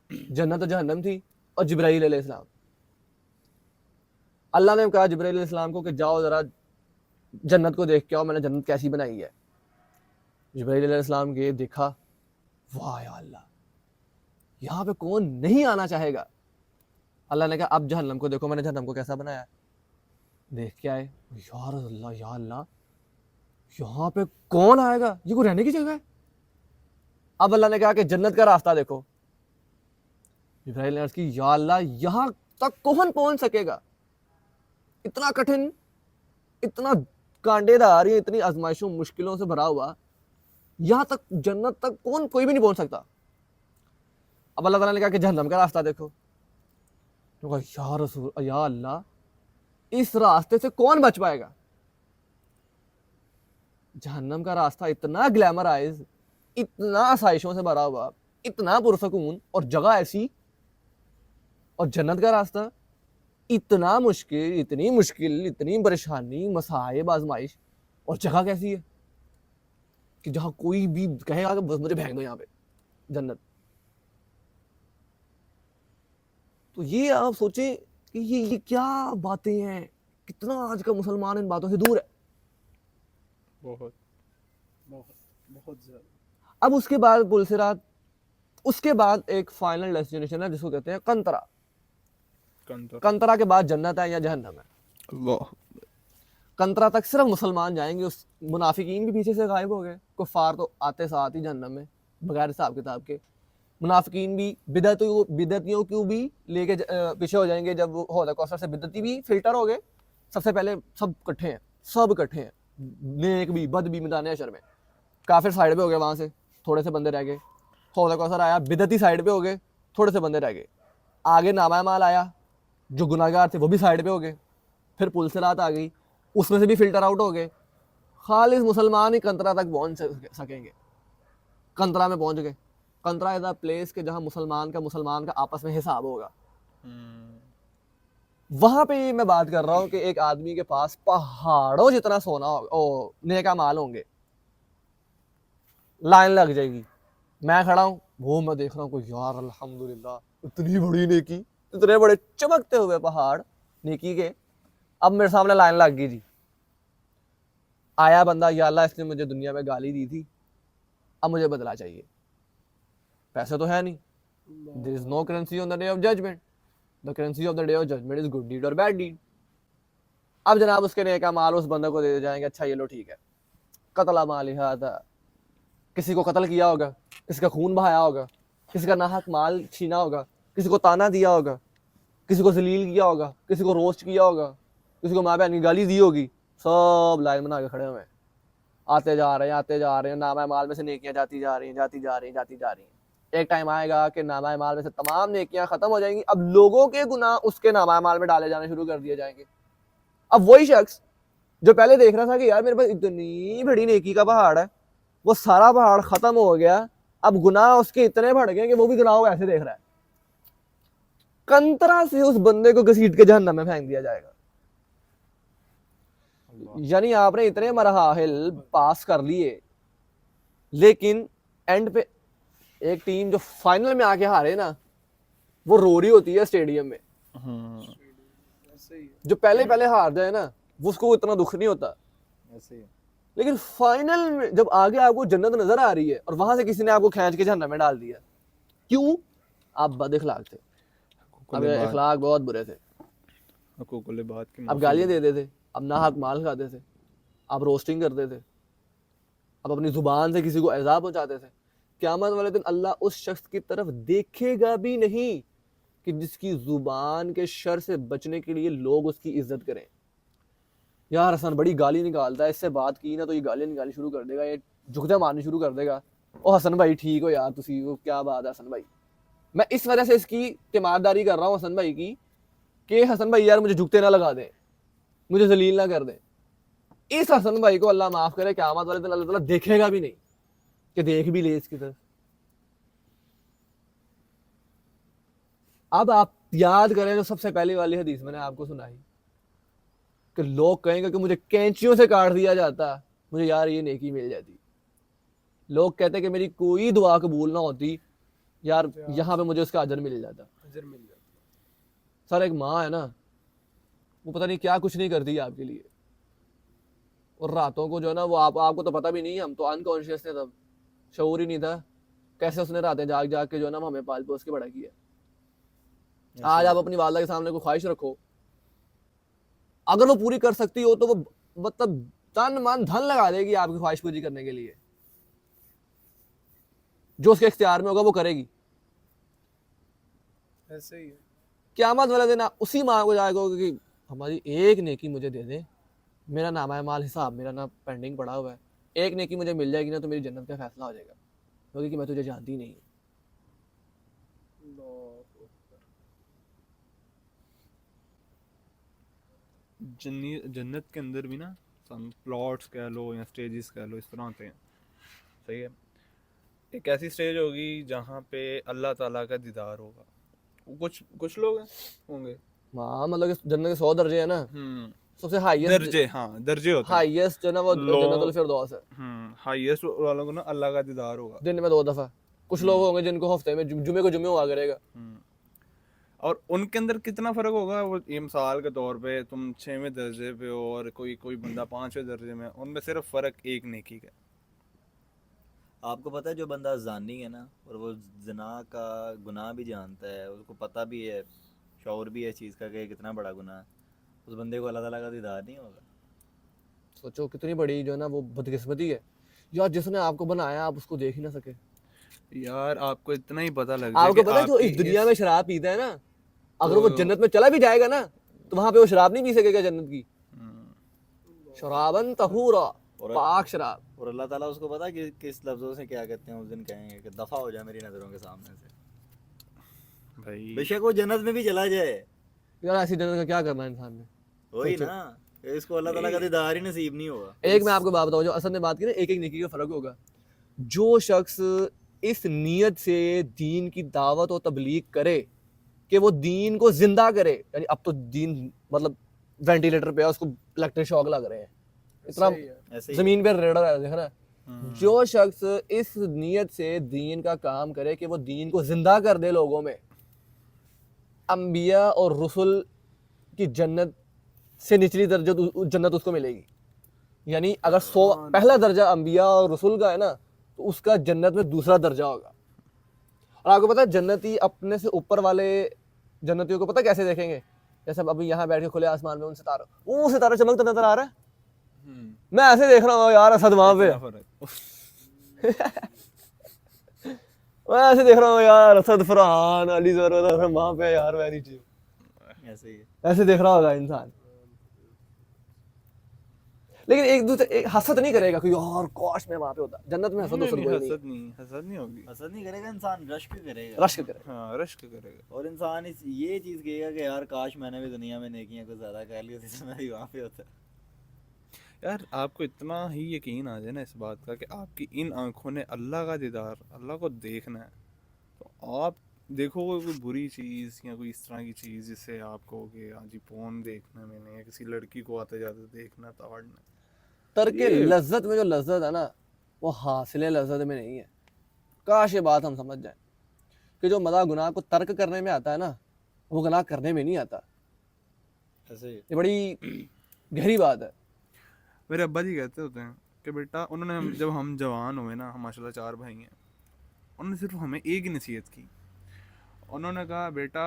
जन्नत और जहन्नम थी, और जिब्राईल अलैहिस्सलाम। अल्लाह ने कहा जिब्राईल अलैहिस्सलाम को कि जाओ जरा जन्नत को देख के आओ, मैंने जन्नत कैसी बनाई है। जिब्राईल अलैहिस्सलाम गए, देखा, वाह या अल्लाह, यहाँ पे कौन नहीं आना चाहेगा। अल्लाह ने कहा अब जहन्नम को देखो, मैंने जहन्नम को कैसा बनाया है। देख के आए, यार अल्लाह या अल्लाह, यहाँ पे कौन आएगा, ये कोई रहने की जगह है। अब अल्लाह ने कहा कि जन्नत का रास्ता देखो। जिब्राईल ने अर्ज की, या अल्लाह, यहाँ तक कौन पहुंच सकेगा, इतना कठिन, इतना कांटेदार, ये इतनी आजमाइशों मुश्किलों से भरा हुआ, यहाँ तक जन्नत तक कौन, कोई भी नहीं पहुंच सकता। अब अल्लाह ताला ने कहा कि जहन्नम का रास्ता देखो। तो कहा, या रसूल, या अल्लाह, इस रास्ते से कौन बच पाएगा। जहन्नम का रास्ता इतना ग्लैमराइज, इतना आसाइशों से भरा हुआ, इतना पुरसकून, और जगह ऐसी, और जन्नत का रास्ता इतना मुश्किल, इतनी मुश्किल, इतनी परेशानी, मसाइब, आजमाइश, और जगह कैसी है कि जहां कोई भी कहेगा कि बस मुझे फेंक दो यहाँ पे जन्नत। तो ये आप सोचें कि ये क्या बातें हैं, कितना आज का मुसलमान इन बातों से दूर है। बहुत बहुत बहुत ज्यादा। अब उसके बाद पुलसिरात, उसके बाद एक फाइनल डेस्टिनेशन है जिसको कहते हैं कंतरा। कंतर कंतरा के बाद जन्नत है या जहन्नम है। अल्लाह। कंतरा तक सिर्फ मुसलमान जाएंगे, उस मुनाफिकीन भी पीछे से गायब हो गए, कुफार तो आते साथ ही जहन्नम में बगैर हिसाब किताब के। मुनाफिकीन भी, बिदतियों को भी लेके पीछे हो जाएंगे। जब हौज़ कौसर से बिदती भी फिल्टर हो गए, सबसे पहले सब इकट्ठे हैं, सब इकट्ठे हैं, नेक भी बद भी मैदान हशर में। काफिर साइड पे हो गए, वहां से थोड़े से बंदे रह गए। हौज़ कौसर आया, बिदती साइड पे हो गए, थोड़े से बंदे रह गए। आगे नामा माल आया, जो गुनाहगार थे वो भी साइड पे हो गए। फिर पुलसिरात आ गई, उसमें से भी फिल्टर आउट हो गए। खालिस मुसलमान ही कंतरा तक पहुंच सकेंगे। कंतरा में पहुंच गए। कंतरा इज अ प्लेस के जहां मुसलमान का आपस में हिसाब होगा। वहां पे मैं बात कर रहा हूँ कि एक आदमी के पास पहाड़ों जितना सोना होगा, ओ नेका माल होंगे, लाइन लग जाएगी। मैं खड़ा हूँ, वो मैं देख रहा हूँ, कोई यार अल्हम्दुलिल्लाह, इतनी बड़ी नेकी, इतने बड़े चमकते हुए पहाड़ नेकी के। अब मेरे सामने लाइन लग गई जी। आया बंदा, या अल्लाह, इसने मुझे दुनिया में गाली दी थी, अब मुझे बदला चाहिए। पैसे तो है नहीं, there is no currency on the day of judgment, the currency of the day of judgment is good deed और बैड डीड। अब जनाब उसके नेका माल उस बंदे को दे जाएंगे, अच्छा ये लो ठीक है, कतला माल था, किसी को कत्ल किया होगा, किसी का खून बहाया होगा, किसी का नाहक माल छीना होगा, किसी को ताना दिया होगा, किसी को जलील किया होगा, किसी को रोस्ट किया होगा, किसी को माँ बहन की गाली दी होगी। सब लाइन बना के खड़े हुए हैं, आते जा रहे हैं, नामा माल में से नेकियां जाती जा रही हैं। एक टाइम आएगा कि नामा माल में से तमाम नेकियां खत्म हो जाएंगी। अब लोगों के गुनाह उसके नामा माल में डाले जाने शुरू कर दिए जाएंगे। अब वही शख्स जो पहले देख रहा था कि यार मेरे पास इतनी बड़ी नेकी का पहाड़ है, वो सारा पहाड़ खत्म हो गया, अब गुनाह उसके इतने बढ़ गए कि वो भी गुनाह को ऐसे देख रहा है। कंतरा से उस बंदे को घसीट के जहन्नम में फेंक दिया जाएगा। यानी आपने इतने मराहिल पास कर लिए, लेकिन एंड पे एक टीम जो फाइनल में आके हारे ना, वो रो रही होती है स्टेडियम में। ऐसे ही है। जो पहले पहले हार जाए ना, वो उसको इतना दुख नहीं होता, ऐसे ही लेकिन फाइनल में जब आगे आपको जन्नत नजर आ रही है और वहां से किसी ने आपको खींच के जहन्नम में डाल दिया, क्यों? आप बद इखलाक थे, अब इखलाक बहुत बुरे थे, बात की अब गालियां देते थे, अब नाहक माल खाते थे, अब रोस्टिंग करते थे, अब अपनी जुबान से किसी को एज़ा पहुंचाते थे। क़यामत वाले दिन अल्लाह उस शख्स की तरफ देखेगा भी नहीं कि जिसकी जुबान के शर से बचने के लिए लोग उसकी इज्जत करें। यार हसन बड़ी गाली निकालता है, इससे बात की ना तो ये गाली निकालनी शुरू कर देगा, ये झुकते मारनी शुरू कर देगा। ओ हसन भाई ठीक हो यार, तुसी वो क्या बात है हसन भाई। मैं इस वजह से इसकी तीमारदारी कर रहा हूँ हसन भाई की, कि हसन भाई यार मुझे झुकते ना लगा दें, मुझे जलील ना कर दें। इस हसन भाई को अल्लाह माफ करे, क़यामत वाले दिन अल्लाह ताला देखेगा भी नहीं कि देख भी ले इसकी तरफ। अब आप याद करें जो सबसे पहली वाली हदीस मैंने आपको सुनाई कि लोग कहेंगे कि मुझे कैंचियों से काट दिया जाता, मुझे यार ये नेकी मिल जाती। लोग कहते कि मेरी कोई दुआ कबूल ना होती, यार यहाँ पे मुझे उसका अजर मिल जाता। अजर मिल जाता। सर एक माँ है ना, वो पता नहीं क्या कुछ नहीं करती आपके लिए, और रातों को जो है ना वो आपको तो पता भी नहीं, हम तो अनकॉन्शियस थे तब, शऊर ही नहीं था, कैसे उसने रातें जाग जाग के जो है ना हमें पाल पोस के बड़ा किया। आज आप अपनी वालदा के सामने कोई ख्वाहिश रखो, अगर वो पूरी कर सकती हो तो वो मतलब तन मन धन लगा देगी आपकी ख्वाहिश पूरी करने के लिए, जो उसके इख्तियार में होगा वो करेगी। ऐसे ही है। क़यामत वाले दिन आप उसी माँ को जाएगा कि हमारी एक नेकी मुझे दे दे, मेरा नामा माल हिसाब मेरा ना पेंडिंग पड़ा हुआ है, एक नेकी मुझे मिल जाएगी ना तो मेरी जन्नत का फैसला हो जाएगा, क्योंकि कि मैं तुझे जानती नहीं। जन्नत के अंदर भी ना सम प्लॉट्स कह लो या स्टेजेस कह लो, इस तरह होते हैं। सही है। एक ऐसी स्टेज होगी जहाँ पे अल्लाह ताला का दीदार होगा। कुछ लोग होंगे, हाँ मतलब कि जन्नत के 100 दर्जे है ना, सबसे हाईएस्ट दर्जे, हाँ दर्जे होते हैं। हाईएस्ट जो ना वो जन्नतुल फिरदौस है। हाईएस्ट वालों को ना अल्लाह का दीदार होगा दिन में 2 दफा। कुछ लोग होंगे जिनको हफ्ते में जुमे को जुमे हुआ करेगा। और उनके अंदर कितना फर्क होगा। वो ये मिसाल के तौर पे तुम 6वें दर्जे पे हो और कोई बंदा 5वें दर्जे में, उनमें सिर्फ फर्क एक नेकी का। आपको पता है जो बंदा जानी है ना, और वो जना का गुनाह भी जानता है, उसको पता भी है, शौर भी है इस चीज़ का कि कितना बड़ा गुनाह है, उस बंदे को अल्लाह ताला का दीदार नहीं होगा। सोचो कितनी बड़ी जो है ना वो बदकिस्मती है यार, जिसने आपको बनाया आप उसको देख ही ना सके। यार आपको इतना ही पता लग जाए आपको कि पता है जो आपकी इस दुनिया में शराब पीता है ना, अगर तो- वो जन्नत में चला भी जाएगा ना तो वहां पे वो शराब नहीं पी सकेगा जन्नत की। शराबन तहूरा, पाक शराब। और अल्लाह ताला उसको पता कि किस लफ्ज़ों से क्या कहते हैं, उस दिन कहेंगे कि दफ़ा हो जाए मेरी नज़रों के सामने से। भाई बेशक वो जन्नत में भी चला जाए, यार ऐसी जन्नत का क्या करना है इंसान ने। वही ना, इसको अल्लाह ताला का दीदार ही नसीब नहीं होगा। एक मैं आपको बात बताऊं, जो असल में बात की ना एक एक नेकी का फर्क होगा। जो शख्स इस नीयत से दीन की दावत और तबलीग करे कि वो दीन को जिंदा करे, यानी अब तो दीन मतलब वेंटिलेटर पे है, उसको इलेक्ट्रिक शॉक लग रहे हैं, इतना ऐसे ही जमीन पे रेड़ा है, देख ना। जो शख्स इस नीयत से दीन का काम करे कि वो दीन को जिंदा कर दे लोगों में, अंबिया और रसुल की जन्नत से निचली दर्जा जन्नत उसको मिलेगी। यानी अगर 100 पहला दर्जा अंबिया और रसुल का है ना, तो उसका जन्नत में दूसरा दर्जा होगा। और आपको पता है जन्नती अपने से ऊपर वाले जन्नतियों को पता कैसे देखेंगे, जैसे अभी यहाँ बैठ के खुले आसमान में उन सितारों, वो सितारा चमकता नजर आ रहा है, मैं ऐसे देख रहा हूँ यार असद वहां पे, मैं ऐसे देख रहा हूँ यार असद फरहान अली जरूरत वहां पे यार वैरी चीज, ऐसे ही है। ऐसे देख रहा होगा इंसान। लेकिन एक दूसरे एक हसद नहीं करेगा कि यार काश मैं वहां पे होता। जन्नत में हसद कोई नहीं, हसद नहीं होगी। हसद नहीं करेगा इंसान, रश्क करेगा, रश्क करेगा। हाँ रश्क करेगा। और इंसान ये चीज़ कहेगा कि यार काश मैंने भी दुनिया में नेकियां कुछ ज़्यादा कर ली होती तो मैं भी वहाँ पे होता। यार आपको इतना ही यकीन आ जाए ना इस बात का कि आपकी इन आंखों ने अल्लाह का दीदार, अल्लाह को देखना है, तो आप देखोगे कोई बुरी चीज़ या कोई इस तरह की चीज़ जिससे आप कहोगे हाँ जी फोन देखना है मैंने, या किसी लड़की को आते जाते देखना ताड़ना, तर्क ये लज्जत में जो लज्जत है ना, वो हासिल लज्जत में नहीं है। काश ये बात हम समझ जाएं कि जो मज़ा गुनाह को तर्क करने में आता है ना, वो गुनाह करने में नहीं आता। ऐसे ही ये बड़ी गहरी बात है। मेरे अब्बा जी कहते होते हैं कि बेटा, उन्होंने जब हम जवान हुए ना, हम माशाल्लाह 4 भाई हैं, उन्होंने सिर्फ हमें एक ही नसीहत की। उन्होंने कहा बेटा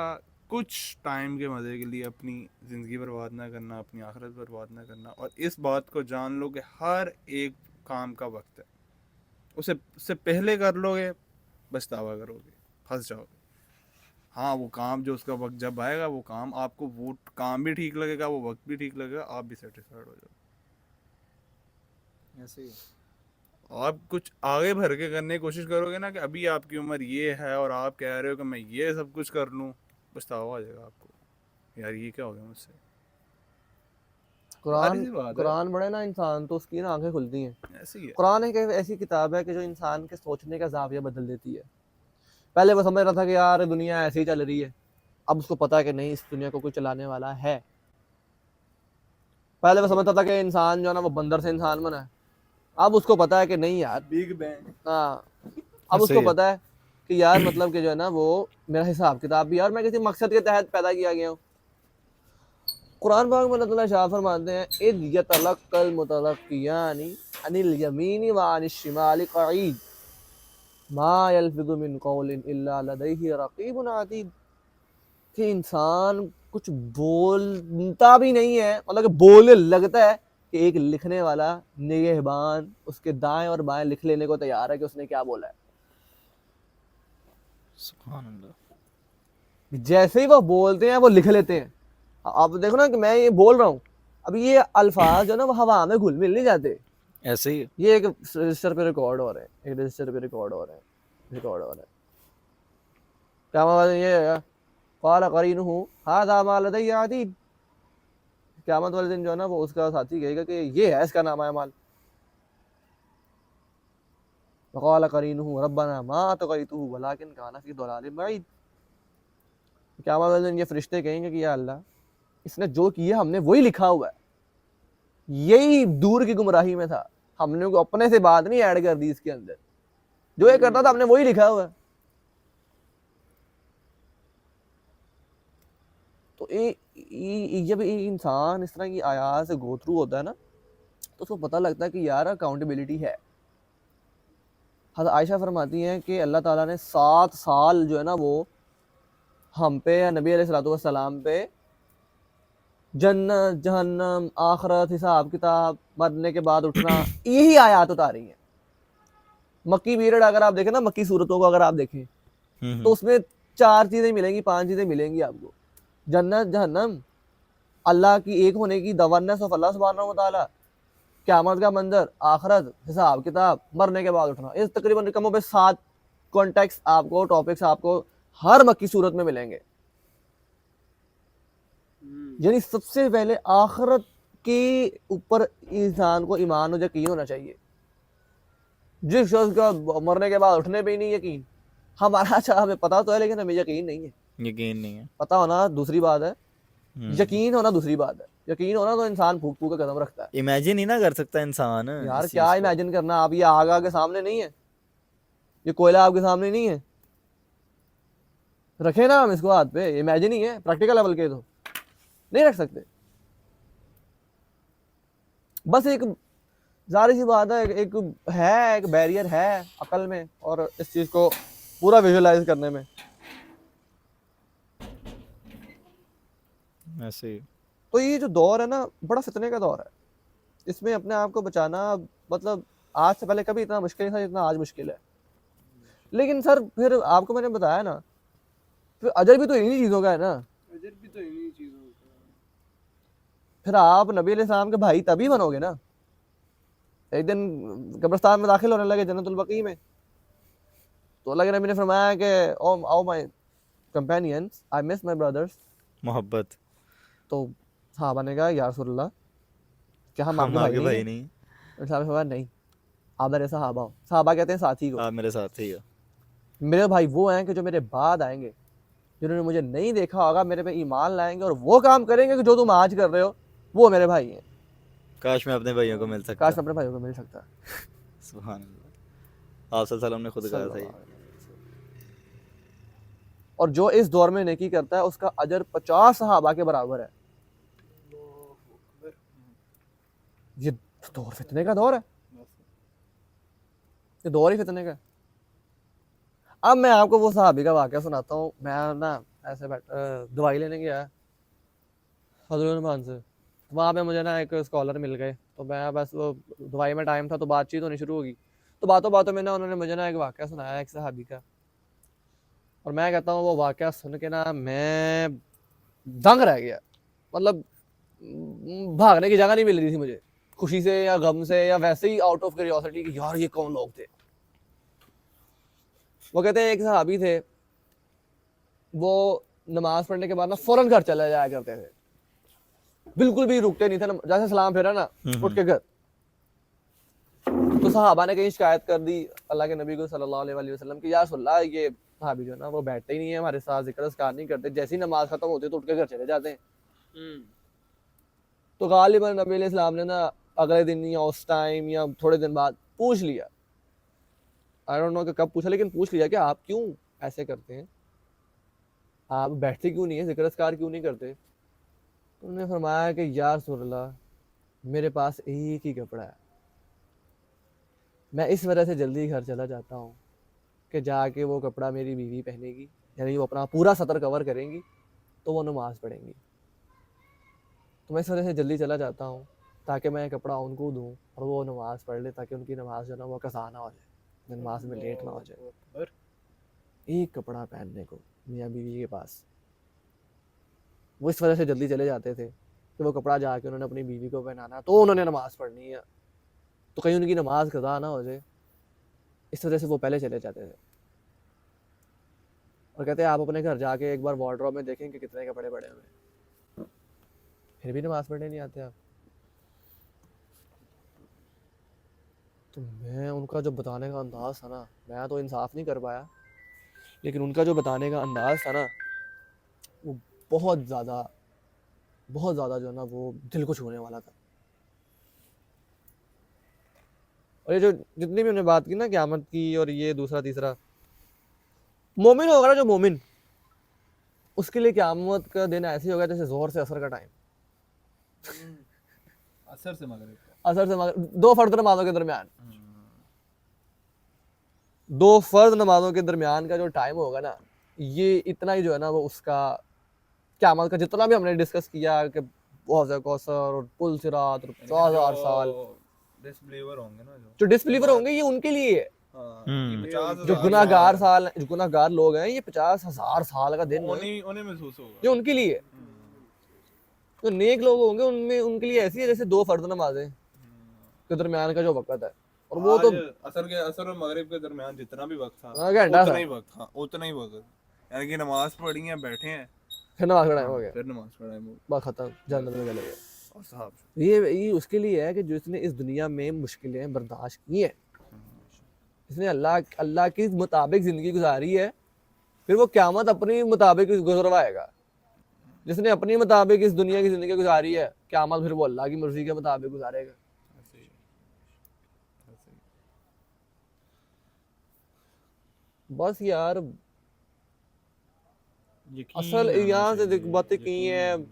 कुछ टाइम के मज़े के लिए अपनी ज़िंदगी बर्बाद ना करना, अपनी आखिरत बर्बाद ना करना, और इस बात को जान लो कि हर एक काम का वक्त है, उसे उससे पहले कर लोगे पछतावा करोगे, फंस जाओगे। हाँ वो काम जो उसका वक्त जब आएगा, वो काम आपको, वो काम भी ठीक लगेगा, वो वक्त भी ठीक लगेगा, आप भी सेटिस्फाइड हो जाओगे। ऐसे ही आप कुछ आगे भर के करने की कोशिश करोगे ना कि अभी आपकी उम्र ये है और आप कह रहे हो कि मैं ये सब कुछ कर लूँ, पछतावा आ जाएगा आपको, यार ये क्या हो गया मुझसे। कुरान सी बात है। कुरान पढ़े ना इंसान तो उसकी ना आंखें खुलती हैं। ऐसे ही है। कुरान एक ऐसी किताब है कि जो इंसान के सोचने का जाविया बदल देती है। पहले वो समझ रहा था कि यार दुनिया ऐसे ही चल रही है, अब उसको पता है कि नहीं, इस दुनिया को कोई चलाने वाला है। पहले वो समझता था कि इंसान जो है ना वो बंदर से इंसान बना है, अब उसको पता है कि नहीं यार, बिग बैंग। हाँ, अब ऐसे उसको ही है। पता है कि यार मतलब कि जो है ना वो मेरा हिसाब किताब भी यार मैं किसी मकसद के तहत पैदा किया गया हूँ। कुरान पाक में अल्लाह ताला शाह फरमाते हैं, इद यतलक्कल मुतलक्कियानी अनिल यमीनी व अनिश शिमाली क़ईद मा यल्फिज़ु मिन क़ौलिन इल्ला लदैहि रक़ीबुन अतीद। कि इंसान कुछ बोलता भी नहीं है, मतलब कि बोलने लगता है कि एक लिखने वाला निगहबान उसके दाएं और बाएं लिख लेने को तैयार है कि उसने क्या बोला है। सुभान अल्लाह। जैसे ही वो बोलते हैं वो लिख लेते हैं। आप देखो ना कि मैं ये बोल रहा हूँ, अब ये अल्फाज जो है ना वो हवा में घुल मिल नहीं जाते। ऐसे ही ये एक रजिस्टर पे रिकॉर्ड हो रहे हैं, एक रजिस्टर पे रिकॉर्ड हो रहे हैं, रिकॉर्ड हो रहे हैं। क्या मतलब ये है, क़ाल क़रीनुहु हाज़ा मा लदय्या अतीद। क़यामत वाले दिन जो है ना वो उसका साथी कहेगा कि ये है इसका नाम है माल। क़ाल क़रीनुहु रब्बना मा तग़य्तुहु वलाकिन काना फ़ी ज़लालिम बईद। क़यामत वाले दिन ये फरिश्ते कहेंगे कि या अल्लाह, इसने जो किया हमने वही लिखा हुआ है, यही दूर की गुमराही में था, हमने को अपने से बात नहीं ऐड कर दी इसके अंदर, जो ये करता था हमने वही लिखा हुआ है। तो जब एक इंसान इस तरह की आयात से गो थ्रू होता है ना, तो उसको पता लगता है कि यार अकाउंटेबिलिटी है। हज़रत आयशा फरमाती हैं कि अल्लाह ताला ने 7 साल जो है ना वो हम पे या नबी अलैहिस्सलातु वस्सलाम पे जन्नत जहन्नम आखरत हिसाब किताब मरने के बाद उठना यही आयात उतारी हैं। मक्की पीरियड अगर आप देखें ना, मक्की सूरतों को अगर आप देखें तो उसमें 4 चीज़ें मिलेंगी, 5 चीज़ें मिलेंगी आपको। जन्नत जहन्नम, अल्लाह की एक होने की, द वननेस ऑफ अल्लाह सुब्हानहू व तआला, क़यामत का मंजर, आखरत, हिसाब किताब, मरने के बाद उठना। इस तकरीबन कमों पे 7 कॉन्टेक्स्ट आपको, टॉपिक्स आपको हर मक्की सूरत में मिलेंगे। यानी सबसे पहले आखरत के ऊपर इंसान को ईमान और यकीन होना चाहिए। जिस शख्स का मरने के बाद उठने पे ही नहीं यकीन, हमारा अच्छा हमें पता तो है लेकिन हमें यकीन नहीं है। यकीन नहीं है। पता होना दूसरी बात है, यकीन होना दूसरी बात है। यकीन होना तो इंसान फूक फूक के कदम रखता है। इमेजिन ही ना कर सकता इंसान यार इस क्या चीज को। इमेजिन करना, आप ये आग आपके सामने नहीं है, ये कोयला आपके सामने नहीं है, रखे ना हम इसको हाथ पे, इमेजिन ही है, प्रैक्टिकल लेवल के तो नहीं रख सकते। बस एक जाहिर सी बात है, एक बैरियर है अकल में और इस चीज को पूरा विजुअलाइज करने में। ऐसे ही तो ये जो दौर है ना, बड़ा फितने का दौर है। इसमें अपने आप को बचाना मतलब आज से पहले कभी इतना मुश्किल नहीं था जितना आज मुश्किल है। लेकिन सर फिर आपको मैंने बताया ना, फिर अजर भी तो इन्हीं चीज़ों का है ना। अजर भी तो इन्हीं चीजों का। फिर आप नबी अलैहिस्सलाम के भाई तभी बनोगे ना। एक दिन कब्रिस्तान में दाखिल होने लगे जन्नतुल बकी में, तो अल्लाह के नबी ने फरमाया कि oh my companions, I miss my brothers. मोहब्बत। तो सहाबा ने कहा या रसूलल्लाह क्या हम हम आपके आपके भाई भाई नहीं नहीं हैं? इस्लाम में फरमाया नहीं, आप मेरे सहाबा हो। सहाबा कहते हैं साथी को। आप मेरे साथ ही हो। मेरे भाई वो हैं कि जो मेरे बाद आएंगे, जिन्होंने मुझे नहीं देखा होगा, मेरे पे ईमान लाएंगे और वो काम करेंगे कि जो तुम आज कर रहे हो, वो मेरे भाई हैं। काश मैं अपने भाइयों को मिल सकता। काश अपने भाइयों को मिल सकता। सुभान अल्लाह। आप सल्लल्लाहु अलैहि वसल्लम ने खुद कहा था ये। सल्लल्लाहु अलैहि वसल्लम। और जो इस दौर में नेकी करता है उसका अजर 50 सहाबा के बराबर है। ये दौर फितने का दौर है, ये दौर ही फितने का है। अब मैं आपको वो सहाबी का वाकया सुनाता हूँ। मैं ना ऐसे दवाई लेने गया हजरत से, वहाँ पे मुझे ना एक स्कॉलर मिल गए। तो मैं बस वो दवाई में टाइम था तो बातचीत होनी शुरू होगी। तो बातों बातों में ना उन्होंने मुझे ना एक वाकया सुनाया एक सहाबी का, और मैं कहता हूँ वो वाकया सुन के ना मैं दंग रह गया। मतलब भागने की जगह नहीं मिल रही थी मुझे, खुशी से या गम से या वैसे ही आउट ऑफ क्यूरियोसिटी कि यार ये कौन लोग थे। वो कहते हैं एक सहाबी थे, वो नमाज पढ़ने के बाद ना फौरन घर चले जाया करते थे, बिल्कुल भी रुकते नहीं थे। जैसे सलाम फेरा ना उठ के घर। तो सहाबा ने कहीं शिकायत कर दी अल्लाह के नबी को सल्लल्लाहु अलैहि वसल्लम की, यार सल्लल्लाहु ये सहाबी जो है ना वो बैठते ही नहीं है हमारे साथ, जिक्र अस्कार नहीं करते, जैसी नमाज खत्म होती है तो उठ के घर चले जाते हैं। तो गालिबन नबी अलैहि सलाम ने ना अगले दिन या उस टाइम या थोड़े दिन बाद पूछ लिया, आई डोंट नो कि कब पूछा, लेकिन पूछ लिया कि आप क्यों ऐसे करते हैं, आप बैठते क्यों नहीं है, जिक्र अस्कार क्यों नहीं करते। तो उन्होंने फरमाया कि यार रसूलल्लाह मेरे पास एक ही कपड़ा है, मैं इस वजह से जल्दी घर चला जाता हूँ कि जाके वो कपड़ा मेरी बीवी पहनेगी, यानी वो अपना पूरा सतर कवर करेंगी तो वो नमाज पढ़ेंगी। तो मैं इस वजह से जल्दी चला जाता हूँ ताकि मैं कपड़ा उनको दूँ और वो नमाज पढ़ ले, ताकि उनकी नमाज जो है ना वो कज़ा ना हो जाए, नमाज में लेट ना हो जाए। एक कपड़ा पहनने को मियाँ बीवी के पास, वो इस वजह से जल्दी चले जाते थे कि वो कपड़ा जाके उन्होंने अपनी बीवी को पहनाना, तो उन्होंने नमाज पढ़नी है, तो कहीं उनकी नमाज कज़ा ना हो जाए, इस वजह से वो पहले चले जाते थे। और कहते हैं आप अपने घर जाके एक बार वार्डरोब में देखें कि कितने कपड़े पड़े हुए हैं, फिर भी नमाज पढ़ने नहीं आते आप। तो मैं उनका जो बताने का अंदाज़ था ना, मैं तो इंसाफ नहीं कर पाया, लेकिन उनका जो बताने का अंदाज़ था ना वो बहुत ज़्यादा जो है ना वो दिल को छूने वाला था। और ये जो जितनी भी हमने बात की ना क़यामत की और ये दूसरा तीसरा, मोमिन होगा ना जो मोमिन, उसके लिए क़यामत का दिन ऐसे ही होगा जैसे जोहर से असर का टाइम, असर से मगरिब असर से मगरिब, दो फर्ज नमाजों के दरमियान, दो फर्ज नमाजों के दरमियान का जो टाइम होगा ना, ये इतना ही जो है ना वो उसका क़यामत का जितना भी हमने डिस्कस किया कि हौज़ कौसर और पुल सिरात और 50,000 साल, डिसबिलीवर होंगे ना जो डिसबिलीवर होंगे ये उनके लिए है। जो गुनाहगार जो गुनाहगार लोग हैं, ये 50,000 साल का दिन उन्हें महसूस होगा, ये उनके लिए है। जो नेक लोग होंगे उनमें उनके लिए ऐसी है जैसे दो फर्ज नमाजें के दरमियान का जो वक्त है, और वो तो असर और मगरिब के दरमियान जितना भी वक्त था घंटा उतना था, ही वक्त था, उतना ही वक्त, यानी कि नमाज पढ़ी है, बैठे हैं, फिर नमाज का टाइम हो गया, फिर नमाज पढ़ाए बस खत्म, जन्नत में चले गए। और साहब ये उसके लिए है कि जिसने इस दुनिया में मुश्किलें बर्दाश्त की हैं, इसने अल्लाह के मुताबिक ज़िंदगी गुजारी है, फिर वो क़यामत अपनी मुताबिक गुजरवाएगा। जिसने अपनी मुताबिक इस दुनिया की ज़िंदगी गुजारी है, क़यामत फिर वो अल्लाह की मर्ज़ी के मुताबिक गुजारेगा। बस यार असल यहाँ से बातें की हैं,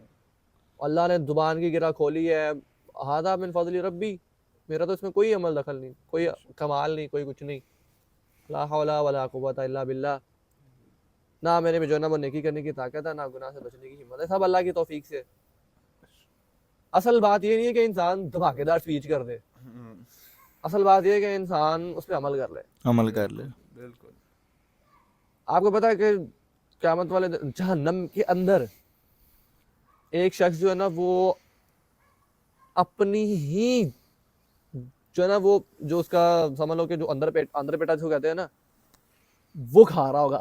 अल्लाह ने ज़ुबान की गिरा खोली है, हादा मिन फज़ली रब्बी, मेरा तो इसमें कोई अमल दखल नहीं, कोई कमाल नहीं, कोई कुछ नहीं, ला हौला वला कुव्वता इल्ला बिल्लाह, ना मेरे में जो ना वो नेकी करने की ताकत है, ना गुनाह से बचने की हिम्मत है, सब अल्लाह की तौफीक से। असल बात ये नहीं है कि इंसान धमाकेदार स्पीच कर दे, असल बात ये है कि इंसान उस पर अमल कर ले, अमल कर ले। बिल्कुल। आपको पता है कि क़यामत वाले जहन्नम के अंदर एक शख्स जो है ना वो अपनी ही जो है ना वो जो उसका समझ लो कि जो अंदर पेटा जो कहते हैं ना, वो खा रहा होगा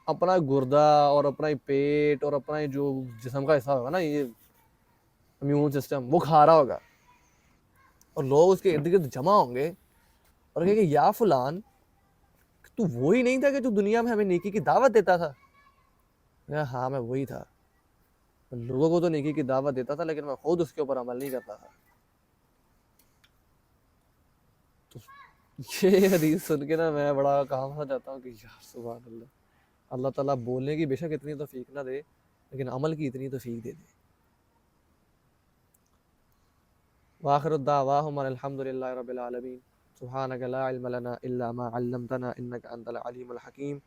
अपना गुर्दा और अपना ही पेट और अपना ही जो जिस्म का हिस्सा होगा ना, ये इम्यून सिस्टम, वो खा रहा होगा और लोग उसके इर्द गिर्द जमा होंगे और कहेंगे या फुलान, तू वो ही नहीं था कि जो दुनिया में हमें नेकी की दावत देता था? या हाँ मैं वही था, लोगों को तो नेकी की दावत देता था लेकिन मैं खुद उसके ऊपर अमल नहीं करता था। तो ये हदीस सुन के ना मैं बड़ा काम सा जाता हूँ कि यार सुभान अल्लाह, अल्लाह ताला बोलने की बेशक इतनी तौफीक ना दे लेकिन अमल की इतनी तौफीक दे दे। वाखिरु दावाहुम अल्हम्दुलिल्लाहि रब्बिल आलमीन, सुब्हानक ला इल्म लना इल्ला मा अल्लमतना इन्नका अंतल अलीमुल हकीम।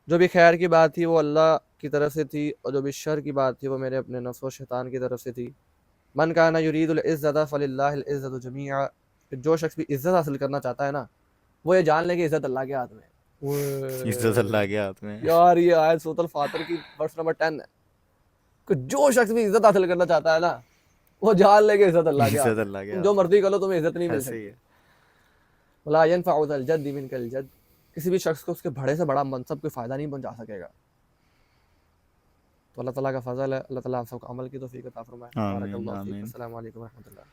जो भी खैर की बात थी वो अल्लाह की तरफ से थी और जो भी शर की बात थी वो मेरे अपने नफ्स व शैतान की तरफ से थी। मन काना युरीदुल इज़्ज़ता फलिल्लाहिल इज़्ज़तु जमीआ, जो शख्स भी इज़्ज़त हासिल करना चाहता है ना वो ये जान ले कि इज़्ज़त अल्लाह के हाथ में है। इज्जत अल्लाह के हाथ में है। यार ये आयत सूरह फातिर की वर्स नंबर 10 है कि जो शख्स भी इज़्ज़त हासिल करना चाहता है ना वो जान ले कि इज़्ज़त अल्लाह के हाथ इज्जत में। अल्लाह के तुम हाथ जो मर्जी कर लो तुम्हें इज़्ज़त नहीं मिल ऐसे ही सकती। है। वला यनफ़उ ज़ल जद्दि मिनकल जद्द, किसी भी शख्स को उसके बड़े से बड़ा मनसब कोई फ़ायदा नहीं पहुंचा सकेगा। तो अल्लाह ताला का फ़ज़ल है, अल्लाह ताला आप सबको अमल की तौफ़ीक अता फ़रमाए। आमीन बारकल्लाहु फ़ीक। आमीन। अस्सलामु अलैकुम व रहमतुल्लाह।